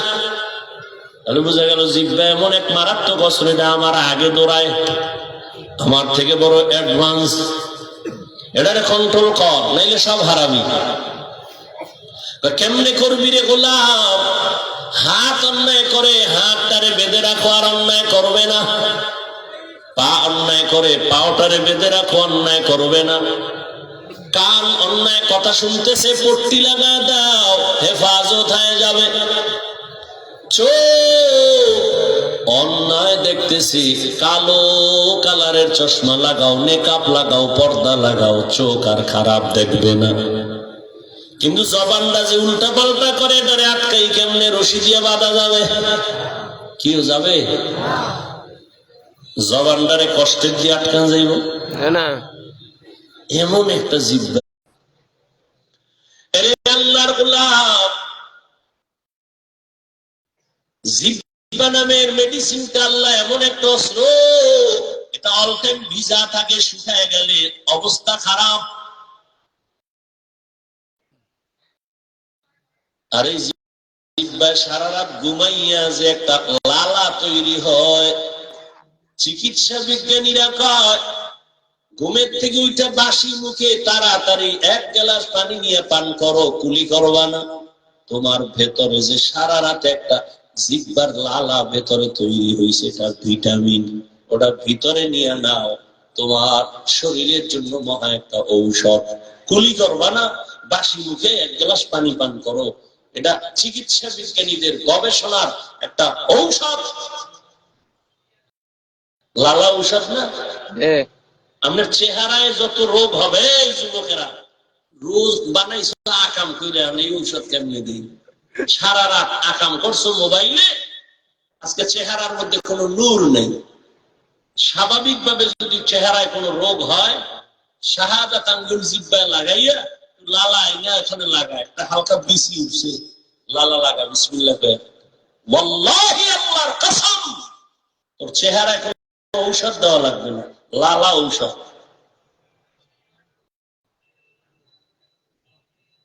তাহলে বোঝা গেল জিহ্বা এমন এক মারাত্মক অস্ত্র, এটা আমার আগে দৌড়ায়, আমার থেকে বড় অ্যাডভান্স। এটারে কন্ট্রোল কর, নাইলে সব হারাবি। কেমনে করবি রে গোলাম? হাত অন্যায় করে হাতটারে বেঁধে রাখো, আর অন্যায় করবে না। পা অন্যায় করে পাওটারে বেঁধে রাখো, অন্যায় করবে না। কান অন্যায় কথা শুনতেছে, পট্টি লাগা দাও, হেফাজত হয়ে যাবে। চোখ অন্যায় দেখতেছি, কালো কালারের চশমা লাগাও, নেকাব লাগাও, পর্দা লাগাও, চোখ আর খারাপ দেখবে না। কিন্তু জবানটা যে উল্টা পাল্টা করে, এটারে আটকাই কেমনে? রশি দিয়ে বাঁধা যাবে? কেউ যাবে? জবানটারে কষ্টের দিয়ে আটকান যাইব না। এমন একটা জিহ্বা। আল্লাহর গোলাম, জিহ্বা নামের মেডিসিনটা আল্লাহ এমন একটা অস্ত্র, এটা অল টাইম ভিজা থাকে, শুকায় গেলে অবস্থা খারাপ। আর এই জিহ্বায় সারা রাত ঘুমাইয়া যে একটা লালা তৈরি হয়, চিকিৎসা বিজ্ঞানীরা কয় ঘুমের থেকে উঠে বাসি মুখে তাড়াতাড়ি 1 গ্লাস পানি নিয়ে পান করো, কুলি করবা না। তোমার ভেতরে যে সারা রাত একটা জিহ্বার লালা ভেতরে তৈরি হয়েছে, এটা ভিটামিন, ওটা ভিতরে নিয়ে নাও, তোমার শরীরের জন্য মহা একটা ঔষধ। কুলি করবা না, বাসি মুখে 1 গ্লাস পানি পান করো, এটা চিকিৎসা বিজ্ঞানীদের গবেষণার একটা ঔষধ। লালা ঔষধ না? আপনার চেহারায় যত রোগ হবে, যুবকেরা রোজ বানাইছো আকাম করে, এই ঔষধ কেমনে দিই? সারা রাত আকাম করছো মোবাইলে, আজকে চেহারার মধ্যে কোনো নূর নেই। স্বাভাবিকভাবে যদি চেহারায় কোনো রোগ হয়, শাহাদাত আঙ্গুল জিহ্বায় লাগাইয়া লালা আইনা এখানে লাগায়, একটা হালকা বিসি উঠছে, লালা লাগা, বিসমিল্লাহ কয়, ওয়াল্লাহি আল্লাহর কসম, তোর চেহারায় কোনো ঔষধ দেওয়া লাগবে না, লালা ঔষধ।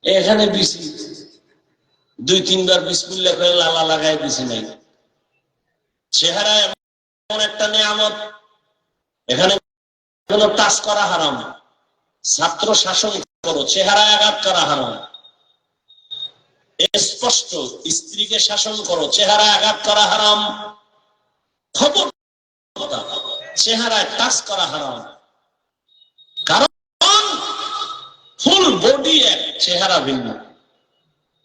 এখানে বিসি 2-3 বার বিসমিল্লাহ করে লালা লাগাই দিছি নাই। চেহারায় এমন একটা নেয়ামত, এখানে হলো টাচ করা হারাম, ছাত্র শাসন করো, চেহারায় আঘাত করা হারাম। স্পষ্ট, স্ত্রীকে শাসন করো, চেহারায় আঘাত করা হারাম। খবর, চেহারায় টাচ করা হারাম। কারণ ফুল বডি এক, চেহারা ভিন্ন।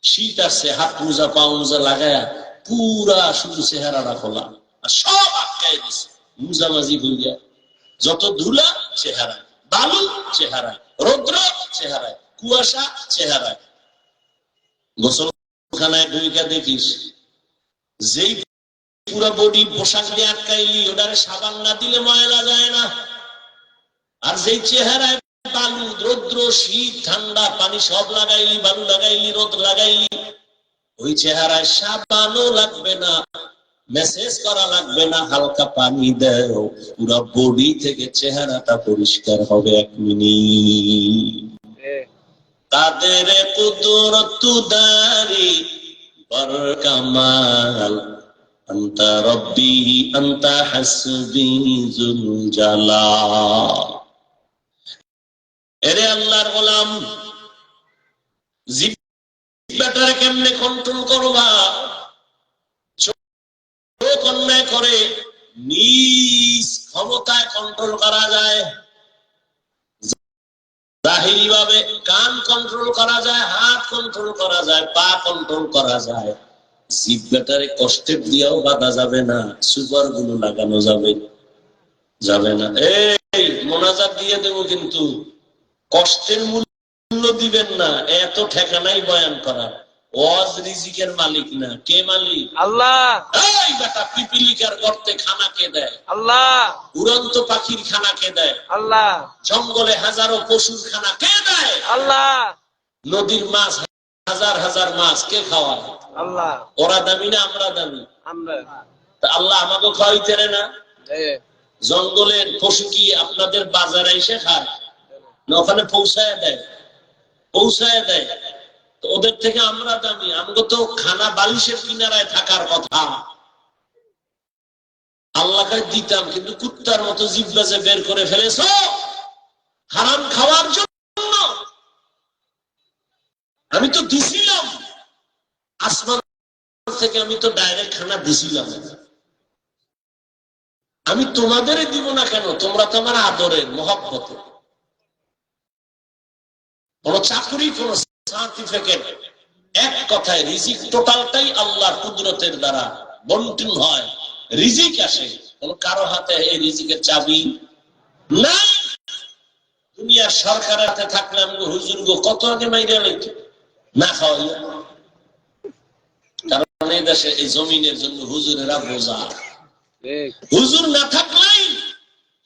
শীত আসছে, হাত মোজা পা মোজা লাগায়া পুরা শুধু চেহারাটা খোলা, আর সব আটকায় দিছে, মুজামাজি হইয়া। যত ধুলা চেহারায়, বালু চেহারায়, রৌদ্র চেহারায়, কুয়াশা চেহারায়। গোসলখানায় ঢুইকা দেখিস, যেই পুরা বডি পোশাক দিয়ে আটকাইলি, ওটারে সাবান না দিলে ময়লা যায় না। আর যেই চেহারায় বালু, রৌদ্র, শীত, ঠান্ডা, পানি সব লাগাইলি, বালু লাগাইলি, রোদ লাগাইলি, ওই চেহারায় সাবানও লাগবে না, মেসেজ করা লাগবে না, হালকা পানি দেও, পুরো বডি থেকে চেহারাটা পরিষ্কার হবে 1 মিনিট। তাদের কুদরত দারি বর কামাল, আনতা রব্বি আনতা হাসবি যুল জালাল। এরে আল্লাহর গোলাম, জিহ্বাটারে কেমনে কন্ট্রোল করবা? চোখ অন্যায় করে নিজ ক্ষমতায় কন্ট্রোল করা যায়, জাহিরি ভাবে কান কন্ট্রোল করা যায়, হাত কন্ট্রোল করা যায়, পা কন্ট্রোল করা যায়। জিহ্বাটারে কষ্টের দিয়েও বাধা যাবে না, সুপার গুলো লাগানো যাবে না। এই মোনাজাত দিয়ে দেবো, কিন্তু কষ্টের মূল্য দিবেন না। এত ঠেকানাই বয়ান করা। ওয়াজ রিজিকের মালিক না, কে মালিক? আল্লাহ। এই বেটা, পিপিলিকার গর্তে খানা কে দেয়? আল্লাহ। উড়ন্ত পাখির খানা কে দেয়? আল্লাহ। জঙ্গলে হাজারো পশুর খানা কে দেয়? আল্লাহ। নদীর মাছ, হাজার হাজার মাছ কে খাওয়ায়? আল্লাহ। ওরা দামি না আমরা দামি? আমরা। আল্লাহ আমাকে খাওয়াইতে না? জঙ্গলের পশু কি আপনাদের বাজারে এসে খায় না? ওখানে পৌঁছায় দেয়। তো ওদের থেকে আমরা দামি? আমাকে তো খানা বালিশের কিনারায় থাকার কথা। আল্লাহকে দিতাম, কিন্তু কুত্তার মতো জিহ্বা যে বের করে ফেলেছো হারাম খাওয়ার জন্য। আমি তো দিছিলাম আসমান থেকে, আমি তো ডাইরেক্ট খানা দিছিলাম। আমি তোমাদেরই দিব না কেন? তোমরা তো আমার আদরের, মহব্বতের। কোন চাকরি, কোন সার্টিফিকেট, এক কথায় রিজিক টোটালটাই আল্লাহর কুদরতের দ্বারা বন্টন হয়, রিজিক আসে। কোন কারো হাতে এই রিজিকের চাবি নাই। দুনিয়ার সরকারের হাতে থাকলে আমি হুজুর গো কত আগে মাইরে লাইত না খাওয়াইয়া। কারণ এই দেশে এই জমিনের জন্য হুজুরেরা বোঝা। হুজুর না থাকলেই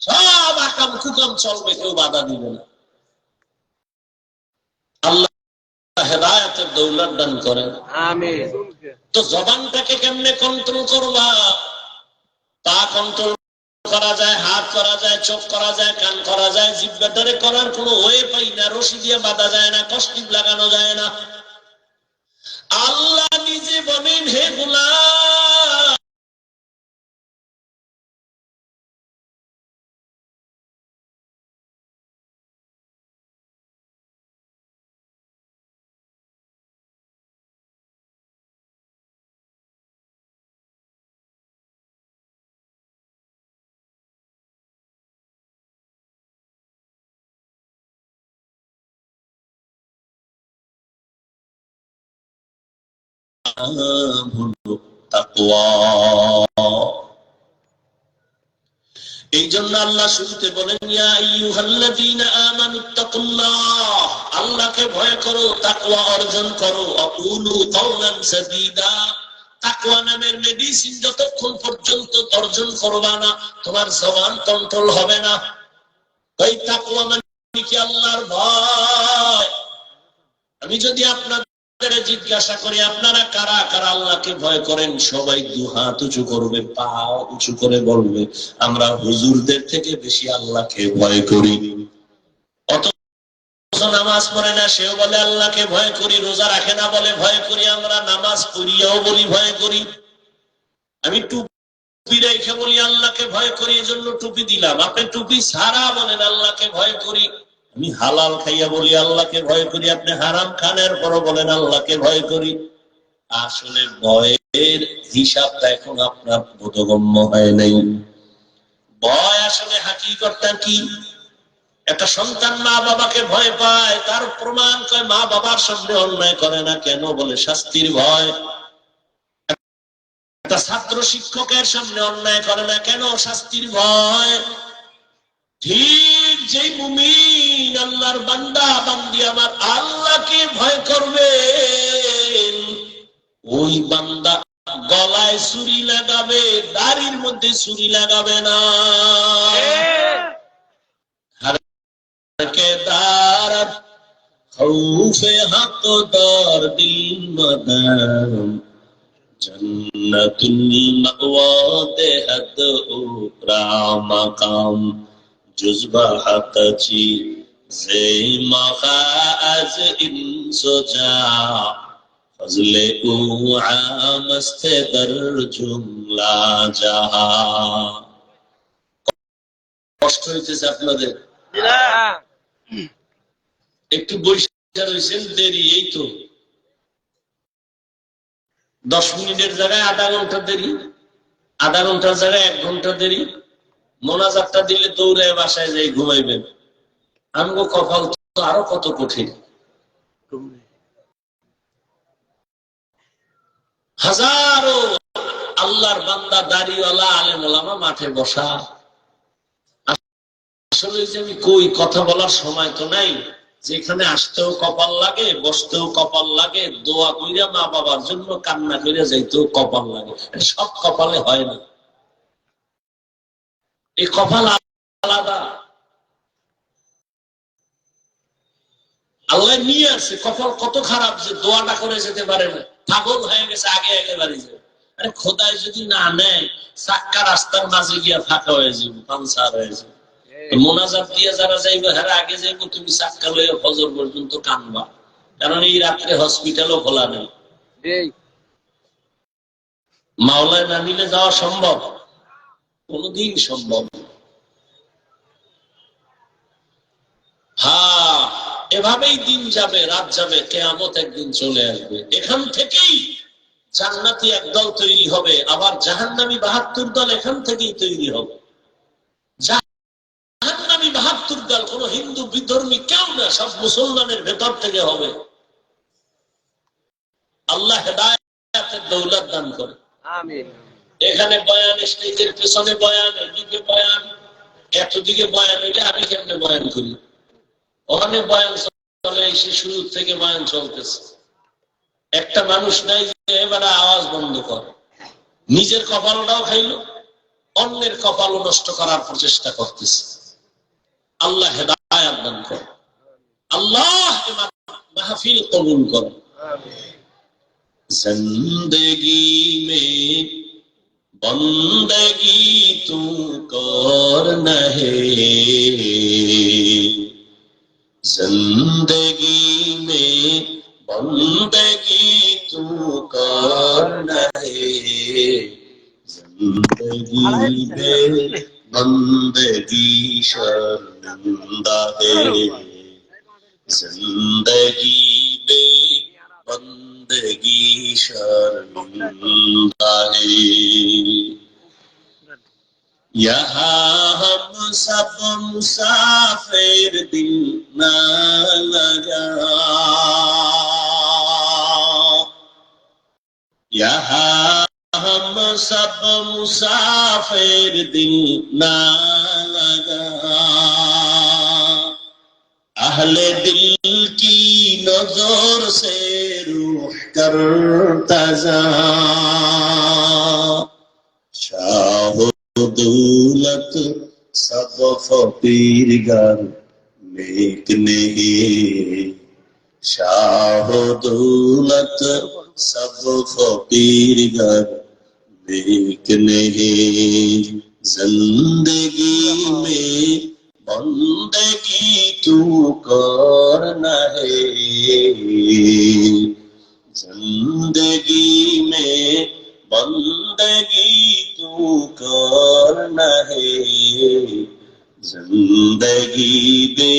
সব আকাম কুকাম চলবে, কেউ বাধা দিবে না। আল্লাহ হেদায়েতের দৌলত দান করেন, আমিন। তো জবানটাকে কেমনে কন্ট্রোল করবা? পা কন্ট্রোল করা যায়, হাত করা যায়, চোখ করা যায়, কান করা যায়। জিহ্বাটারে করার কোনো ওয়ে পাই না, রশি দিয়ে বাঁধা যায় না, কষ্টিপ লাগানো যায় না। আল্লাহ নিজে বলেন, হে গোলাম, এই জন্য আল্লাহ শুরুতে বলেন, ইয়া আইয়ুহাল্লাযীনা আমানুত্তাকুল্লাহ, আল্লাহকে ভয় করো, তাকওয়া অর্জন করো। আকুলু কাওলান সাদীদা, তাকওয়া নামের মেডিসিন যতক্ষণ পর্যন্ত অর্জন করবা না, তোমার জবান কন্ট্রোল হবে না। এই তাকওয়া মানে কি? আল্লাহর ভয়। আমি যদি আপনাদের জিজ্ঞাসা করি, আপনারা কারা কারা আল্লাহকে ভয় করেন? সবাই দুহাত উঁচু করবে, পা উঁচু করে বলবে, আমরা হুজুরদের থেকে বেশি আল্লাহকে ভয় করি। অথচ নামাজ পড়ে না, সেও বলে আল্লাহকে ভয় করি। রোজা রাখে না, বলে ভয় করি। আমরা নামাজ পড়িয়াও বলি ভয় করি। আমি টুপি রেখে বলি আল্লাহকে ভয় করি, এজন্য টুপি দিলাম। আপনি টুপি ছাড়া বলেন আল্লাহকে ভয় করি। আমি হালাল খাইয়া বলি আল্লাহকে ভয় করি, আপনি হারাম খানের পরও বলেন আল্লাহকে ভয় করি। আসলে ভয়ের হিসাবটা এখন আপনার বোধগম্য হয় নাই। ভয় আসলে হাকিকতটা কি? একটা সন্তান মা বাবাকে ভয় পায়, তার প্রমাণ কয় মা বাবার সামনে অন্যায় করে না কেন, বলে শাস্তির ভয়। একটা ছাত্র শিক্ষকের সামনে অন্যায় করে না কেন, শাস্তির ভয়। ঠিক যেই মুমিন আল্লাহর বান্দা বান্দি আমার আল্লাহকে ভয় করবে, ওই বান্দা গলায় ছুরি লাগাবে, দাড়ির মধ্যে ছুরি লাগাবে না। কেদার খৌফে হকদার দিল মদাম জন্নতুল মাওয়া দেহত উকরা মাকাম জুজবা হাতচি জে মাখা আজ ইনসোজা ফজলে উ আমস্তে দর জুমলা জাহা। কষ্ট হইতেছে আপনাদের? একটু বৈশা রয়েছেন, দেরি। এই তো 10 মিনিটের জায়গায় আধা ঘন্টা দেরি, আধা ঘন্টার জায়গায় 1 ঘন্টা দেরি। মোনাজাতটা দিলে দৌড়ে বাসায় যাই ঘুমাইবেন। আমগো কপাল তো আরো কত কঠিন। হাজারো আল্লাহর বান্দা, দাড়িওয়ালা, আলেম ওলামা মাঠে বসা। আসলে যে আমি কই, কথা বলার সময় তো নাই। যেখানে আসতেও কপাল লাগে, বসতেও কপাল লাগে, দোয়া কইরা মা বাবার জন্য কান্না কইরা যাইতেও কপাল লাগে। সব কপালে হয় না, এই কপাল আলাদা। আল্লাহ নিয়ে আসছে। কপাল কত খারাপ যে দোয়াটা করে যেতে পারে না, পাগল হয়ে গেছে, আগে আগে বাড়ি যাবে। আরে খোদায় যদি না নেয়, চাক্কা রাস্তার মাঝে গিয়া ফাঁকা হয়ে যাবে, পাংচার হয়ে যাবে। মোনাজাত দিয়ে যারা যাইবে হ্যাঁ আগে যাইবো, তুমি চাক্কা লইয়া ফজর পর্যন্ত কানবা, কারণ এই রাত্রে হসপিটালও খোলা নেই। মাওলায় না নিলে যাওয়া সম্ভব? কোনদিন সম্ভব। হ্যাঁ, এভাবেই দিন যাবে, রাত যাবে, কিয়ামত একদিন চলে আসবে। এখান থেকেই জান্নাতি একদল তৈরি হবে, আবার জাহান্নামী 72 দল এখান থেকেই তৈরি হবে। জাহান্নামী 72 দল কোন হিন্দু বিধর্মী কেউ না, সব মুসলমানের ভেতর থেকে হবে। আল্লাহ হেদায়েতের দৌলত দান করে। আমিন। এখানে বয়ান, স্টেজের পেছনে বয়ান, এদিকে বয়ান, এতদিকে বয়ান, এটা আমি কেমনে বয়ান করি? ওখানে বয়ান চলে, এসে শুরু থেকে বয়ান চলতেছে। একটা মানুষ নাই যে এবারে আওয়াজ বন্ধ করে। নিজের কপালটাও খাইলো, অন্যের কপালও নষ্ট করার প্রচেষ্টা করতেছে। আল্লাহ হেদায়েত দান করে, আল্লাহ মাহফিল কবুল করে। जिंदगी में बंदगी तू कर नहे, जिंदगी में बंदगी तू कर नहे, जिंदगी में बंदगी शर्मिंदा है, जिंदगी में बंदगी शर्मिंदा है। यहाँ हम सब मुसाफिर दिल न लगा, यहाँ हम सब मुसाफिर दिल न लगा, अहले दिल की नजर से रूह करता जा, शाह दौलत सब फकीर गर नेक नहीं, शाह दौलत सब फकीर गर नेक नहीं, जिंदगी में बंदगी तू करना है, जिंदगी में बंदगी तू करना है, जिंदगी दे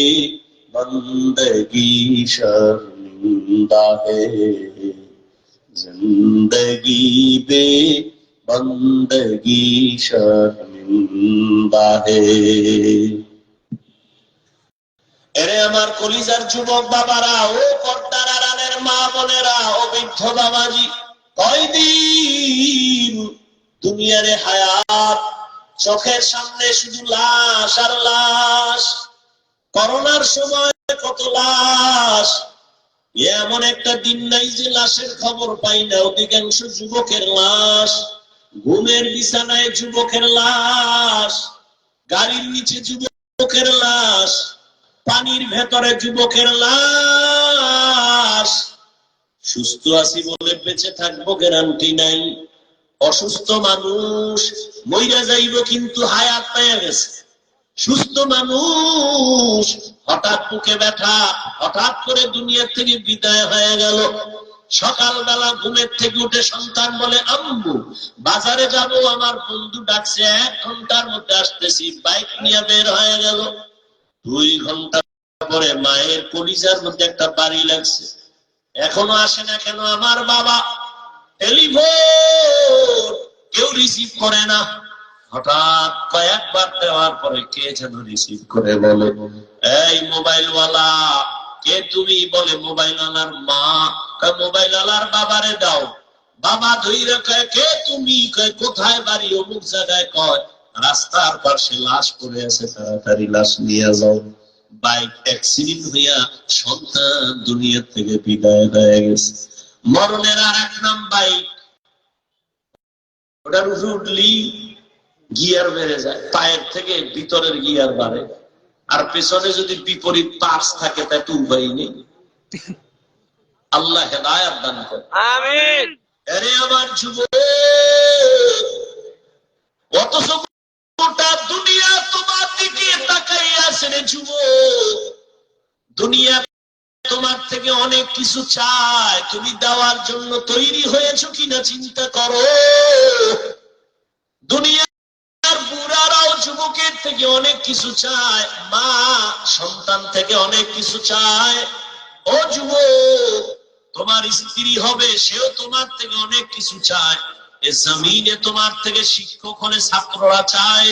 बंदगी शर्मिंदा है, जिंदगी दे बंदगी शर्मिंदा है। এরে আমার কলিজার যুবক বাবারা, ও পর্দার আড়ালের মা বোনেরা, ও বৃদ্ধ বাবাজি, কয়দিন দুনিয়ারে হায়াত, চোখের সামনে শুধু লাশ আর লাশ। করোনার সময় কত লাশ, এমন একটা দিন নাই যে লাশের খবর পাই না। অধিকাংশ যুবকের লাশ, ঘুমের বিছানায় যুবকের লাশ, গাড়ির নিচে যুবকের লাশ, পানির ভেতরে যুবকের লাশ। সুস্থ আছি বলে বেঁচে থাকবো গ্যারান্টি নাই। অসুস্থ মানুষ মইরা যাইব কিন্তু হায়াত পাইয়া গেছে। সুস্থ মানুষ হঠাৎ বুকে ব্যথা, হঠাৎ করে দুনিয়া থেকে বিদায় হয়ে গেল। সকালবেলা ঘুমের থেকে উঠে সন্তান বলে, আম্মু বাজারে যাব, আমার বন্ধু ডাকছে, 1 ঘন্টার মধ্যে আসতেছি। বাইক নিয়ে বের হয়ে গেল। 2 ঘন্টা পরে মায়ের কলিজার মধ্যে একটা বাড়ি লাগছে, এখনো আসে না কেন আমার বাবা? টেলিফোন কেউ রিসিভ করে না। হঠাৎ কয়েকবার দেওয়ার পরে কে যেন রিসিভ করে বলে, এই মোবাইলওয়ালা কে তুমি? বলে মোবাইলওয়ালার মা। মোবাইলওয়ালার বাবারে দাও। বাবা ধইরা কয়, কে তুমি? কয় কোথায় বাড়ি? অমুক জায়গায়। কয় রাস্তার পাশে লাশ পড়ে আছে, তাড়াতাড়ি লাশ নিয়ে যাও। বাইক অ্যাক্সিডেন্ট হইয়া সন্তান দুনিয়া থেকে বিদায় হয়ে গেছে। মরণের আর এক নাম বাইক। ওটার উপরে উঠলি গিয়ার বেড়ে যায়, পায়ের থেকে ভিতরের গিয়ার বাড়ে। আর পেছনে যদি বিপরীত পার্স থাকে তা তো উপায় নেই। আল্লাহ হেদায়াত দান করে। আমিন। আরে আমার যুবক, অথচ গোটা দুনিয়া তোমার দিকে তাকাই আছে রে যুবক। দুনিয়া তোমার থেকে অনেক কিছু চায়, তুমি দেওয়ার জন্য তৈরি হয়েছো কিনা চিন্তা করো। দুনিয়ার বুড়ারাও যুবকের থেকে অনেক কিছু চায়, মা সন্তান থেকে অনেক কিছু চায়। ও যুবক, তোমার স্ত্রী হবে, সেও তোমার থেকে অনেক কিছু চায়। এ জমিনে তোমার থেকে শিক্ষক হলে ছাত্ররা চায়,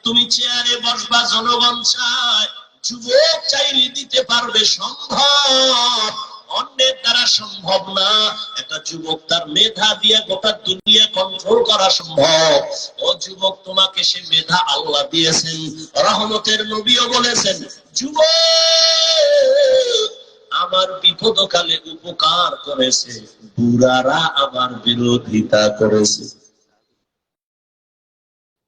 তুমি চেয়ারে বসবা জনগণ চায়। যুবক চাইলে দিতে পারবে, সম্ভব, অন্যের দ্বারা সম্ভব না। একটা যুবক তার মেধা দিয়ে গোটা দুনিয়া কন্ট্রোল করা সম্ভব। ও যুবক, তোমাকে সে মেধা আল্লাহ দিয়েছেন। রহমতের নবীও বলেছেন, যুবক আমার বিপদকালে উপকার করেছে, বুড়ারা আমার বিরোধিতা করেছে।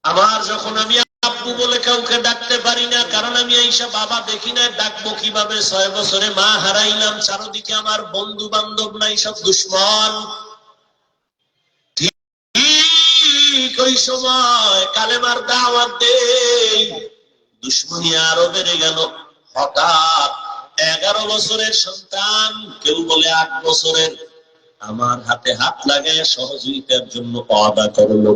আমার যখন আমি আব্বু বলে কাউকে ডাকতে পারি না, কারণ আমি এইসব বাবা দেখি না, ডাকবো কিভাবে? 6 বছরে মা হারাইলাম, চারদিকে আমার বন্ধু বান্ধব নাই, সব দুশ্মন। ঠিক ওই সময় কালেমার দাওয়াত দেই, দুশ্মনী আরো বেড়ে গেল। হঠাৎ 11 বছরের সন্তান, কেউ বলে 8 বছরের, আমার হাতে হাত লাগায় সহযোগিতার জন্য ওয়াদা করলো।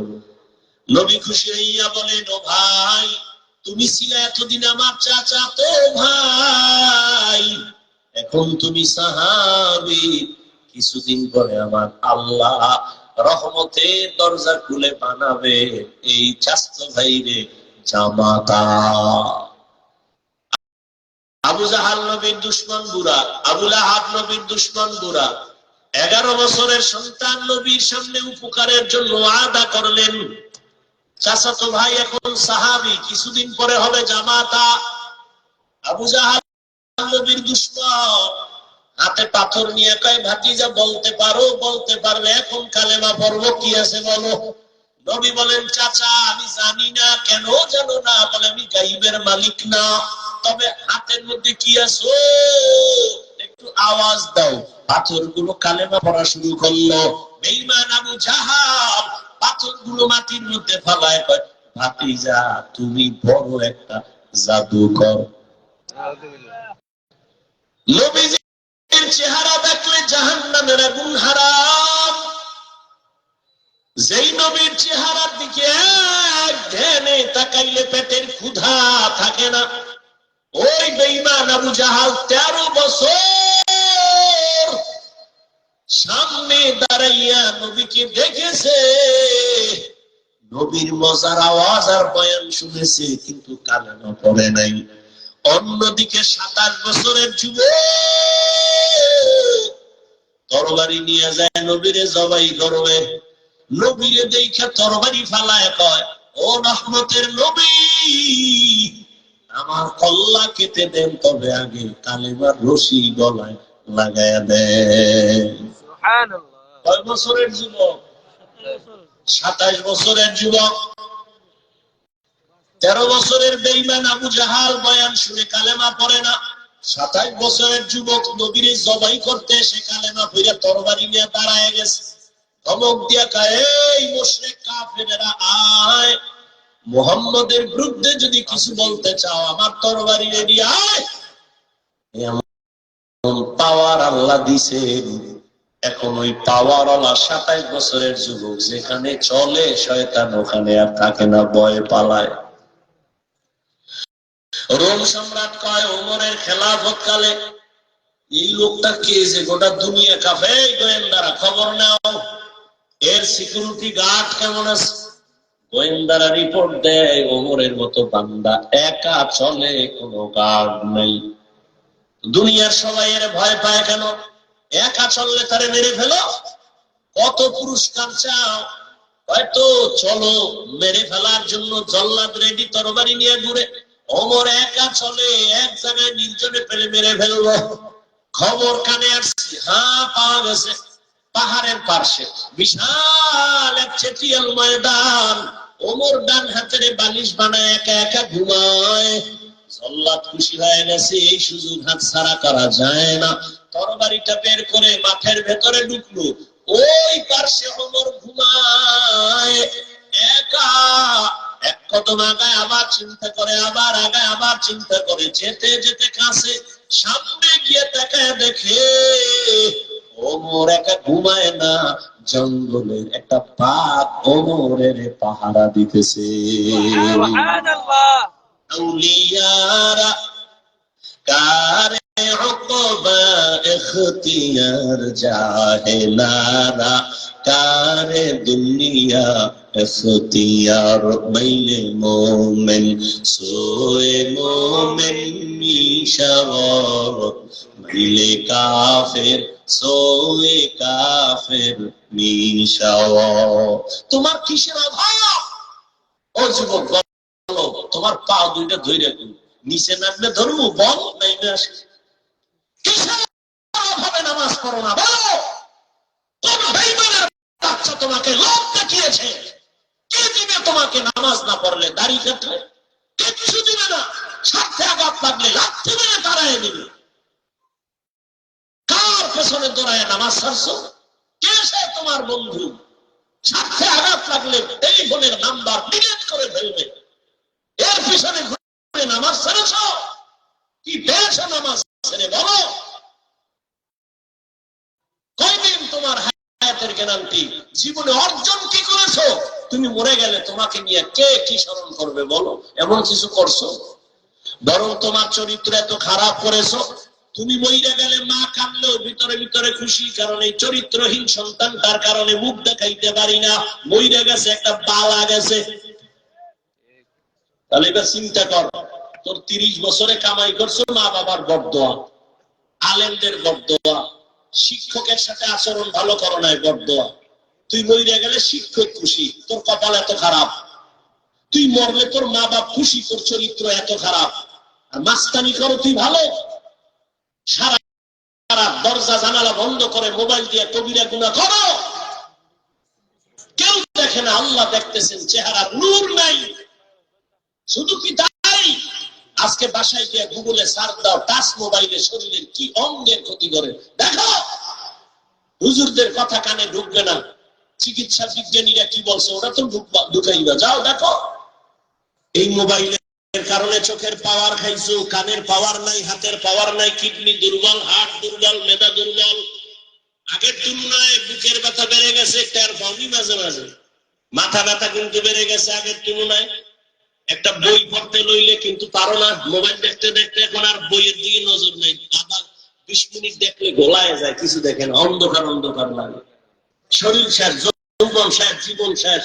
নবী খুশি হইয়া বলেন, ও ভাই, তুমি ছিলে এতদিন আমার চাচা তো ভাই, এখন তুমি সাহাবী, কিছুদিন পরে আমার আল্লাহ রহমতের দরজা খুলে বানাবে এই চাচা ভাইরে জামাতা। আবু জাহাল নবীর দুশ্মন বুড়া, আবু লাহাব নবীর দুশ্মন বুড়া। 11 বছরের সন্তান নবীর সামনে উপকারের জন্য ওয়াদা করলেন। চাচাতো ভাই এখন সাহাবী, কিছুদিন পরে হবে জামাতা। আবু জাহাল নবীর দুশমন, হাতে পাথর নিয়ে কয়, ভাতিজা বলতে পারো? বলতে পারলে এখন কালেমা পড়বো, কি আছে বলো। নবী বলেন, চাচা আমি জানি না। কেন জানো না? বলে, আমি গাইবের মালিক না, তবে হাতের মধ্যে কি আছে একটু আওয়াজ দাও। পাথরগুলো কালেমা পড়া শুরু করলো। বেঈমান আবু জাহাল পাথরগুলো মাটির মধ্যে ফালায় কয়, ভাতিজা তুমি বড় একটা জাদুকর। নবীজির চেহারা দেখলে জাহান্নামের আগুন হারাম। যেই নবীর চেহারার দিকে এক ধ্যানে তাকাইলে পেটের ক্ষুধা থাকে না, ওই বেঈমান আবু জাহাল 13 বছর সামনে দাঁড়াইয়া নবীকে দেখেছে, নবীর মজার আওয়াজ আর বয়ান শুনেছে, কিন্তু কালেমা পড়ে নাই। অন্যদিকে 27 বছরের যুবক তরবারি নিয়ে যায় নবীরে জবাই করবে। নবীরে দেখে তরবারি ফালায় কয়, ও রহমতের নবী, আমার কল্লা কেটে দেন, তবে আগে কালেমার রশি গলায় লাগায়া দেন। সুবহানাল্লাহ। কয় বছরের যুবক? 27 বছরের যুবক। 13 বছরের বেঈমান আবু জাহাল বয়ান শুনে কালেমা পড়ে না। 27 বছরের যুবক নবীর জবাই করতে এসে কালেমা পড়ে তরবারি নিয়ে দাঁড়ায় গেছে। ধমক দিয়া কয়, এই মুশরিক কাফেরেরা, আয়, মুহাম্মদের বিরুদ্ধে যদি কিছু বলতে চাও আমার তরবারি রেডি, আয়। এমন পাওয়ার আল্লাহ দিছেন, এখন ওই পাওয়ারওয়ালা 27 বছরের যুবক যেখানে চলে শয়তান ওখানে আর থাকে না, ভয় পালায়। রোম সম্রাট কয়, ওমরের খেলাফত কালে এই লোকটা কে যে গোটা দুনিয়া কাঁপে, গোয়েন্দারা খবর নাও, এর সিকিউরিটি গার্ড কেমন আছে। গোয়েন্দারা রিপোর্ট দেয়, ওমরের মতো বান্দা একা চলে, কোনো গার্ড নেই। দুনিয়ার সবাই এর ভয় পায় কেন? একা চললে তারে মেরে ফেলো। কত পুরস্কার চাও? হয়তো চলো, মেরে ফেলার জন্য জল্লাদ রেডি, তরবারি নিয়ে ঘুরে। ওমর একা চলে, এক জায়গায় নির্জনে পেলে মেরে ফেলবো। খবর কানে আসছে, হ্যাঁ পাওয়া গেছে, পাহাড়ের পার্শ্বে বিশাল এক চেটিয়াল ময়দান, ওমর ডান হাতের বালিশ বানায় একা একা ঘুমায়। জল্লাদ খুশি হয়ে গেছে, এই সুযোগ হাত ছাড়া করা যায় না। তরবারিটা বের করে মাঠের ভেতরে ঢুকলো, ওই পার্শ্বে ওমর ঘুমায় একা। এক কদম আগায় আবার চিন্তা করে, আবার আগায় আবার চিন্তা করে, যেতে যেতে কাছে, সামনে গিয়ে তাকায় দেখে ওমর একা ঘুমায় না, জঙ্গলের একটা বাঘ ওমরের পাহারা দিতেছে। সুবহানাল্লাহ। আউলিয়ারা কারে উকবা ইখতিয়ার জাহেলারা কারে দুনিয়া ইখতিয়ার, মাইলে মোমেন সোয়ে মোমেন মিশাওয়ার, মাইলে কাফের সোয়ে কাফের মিশাওয়ার। তোমার কিসের অভাব? ও যুবক, তোমার পা দুইটা ধরে রাখুন, নিচে নামলে ধরবো, বল নাইমে আসে। কিসের অভাবে নামাজ পড়ো না বলো? কোন বেঈমানের বাচ্চা তোমাকে লোভ দেখিয়েছে? কে দিবে তোমাকে নামাজ না পড়লে, দাড়ি কাটলে? কিচ্ছু দিবে না। স্বার্থে আঘাত লাগলে লাথি মেরে দাঁড়ায় দিবে। কার পেছনে দৌড়ায় নামাজ ছাড়ছো? কে সে তোমার বন্ধু? স্বার্থে আঘাত লাগলে টেলিফোনের নাম্বার ডিলিট করে ফেলবে, এর পিছনে ঘুরে নামাজ ছেড়েছ? কি পেয়েছ নামাজ ছেড়ে বলো? কয়দিন তোমার হায়াতের গ্যারান্টি? জীবনে অর্জন কি করেছো? তুমি মরে গেলে তোমাকে নিয়ে কে কি স্মরণ করবে বলো? এমন কিছু করছো? বরং তোমার চরিত্র এত খারাপ করেছো, তুমি মইরা গেলে মা কাঁদলেও ভিতরে ভিতরে খুশি, কারণ এই চরিত্রহীন সন্তানটার কারণে মুখ দেখাইতে পারি না, মইরা গেছে, একটা বালা গেছে। তাহলে এবার চিন্তা কর, তোর 30 বছরে কামাই করছো, মা বাবার বরদোয়া, আলেমদের বরদোয়া, শিক্ষকের সাথে আচরণ ভালো করো নাই, বরদোয়া। তুই মইরা গেলে শিক্ষক খুশি, তোর কপাল এত খারাপ। তুই মরলে তোর মা বাপ খুশি, তোর চরিত্র এত খারাপ। আর মাস্তানি করো তুই ভালো, সারা দরজা জানালা বন্ধ করে মোবাইল দিয়ে কবিরা গুনাহ করো, কেউ দেখে না, আল্লাহ দেখতেছেন, চেহারা নূর নাই। শুধু কি তাই? আজকে বাসায় গিয়ে গুগলে সার্চ দাও, টাচ মোবাইলে শরীরের কি অঙ্গের ক্ষতি করে দেখো। হুজুরদের কথা কানে ঢুকবে না, চিকিৎসা বিজ্ঞানীরা কি বলছে ওটা তো ঢুকাইবা, যাও দেখো। এই মোবাইলের কারণে চোখের পাওয়ার খাইছো, কানের পাওয়ার নাই, হাতের পাওয়ার নাই, কিডনি দুর্বল, হার্ট দুর্বল, মেধা দুর্বল। আগের তুলনায় বুকের ব্যথা বেড়ে গেছে, টের পাওনি মাঝে মাঝে? মাথা ব্যথা কিন্তু বেড়ে গেছে আগের তুলনায়। একটা বই পড়তে লইলে কিন্তু পারো না, মোবাইল দেখতে দেখতে এখন আর বইয়ের দিকে নজর নেই। আবার 20 মিনিট দেখলে গোলায় যায়, কিছু দেখেন, অন্ধকার অন্ধকার লাগে, শরীর শেষ, যৌবন শেষ, জীবন শেষ।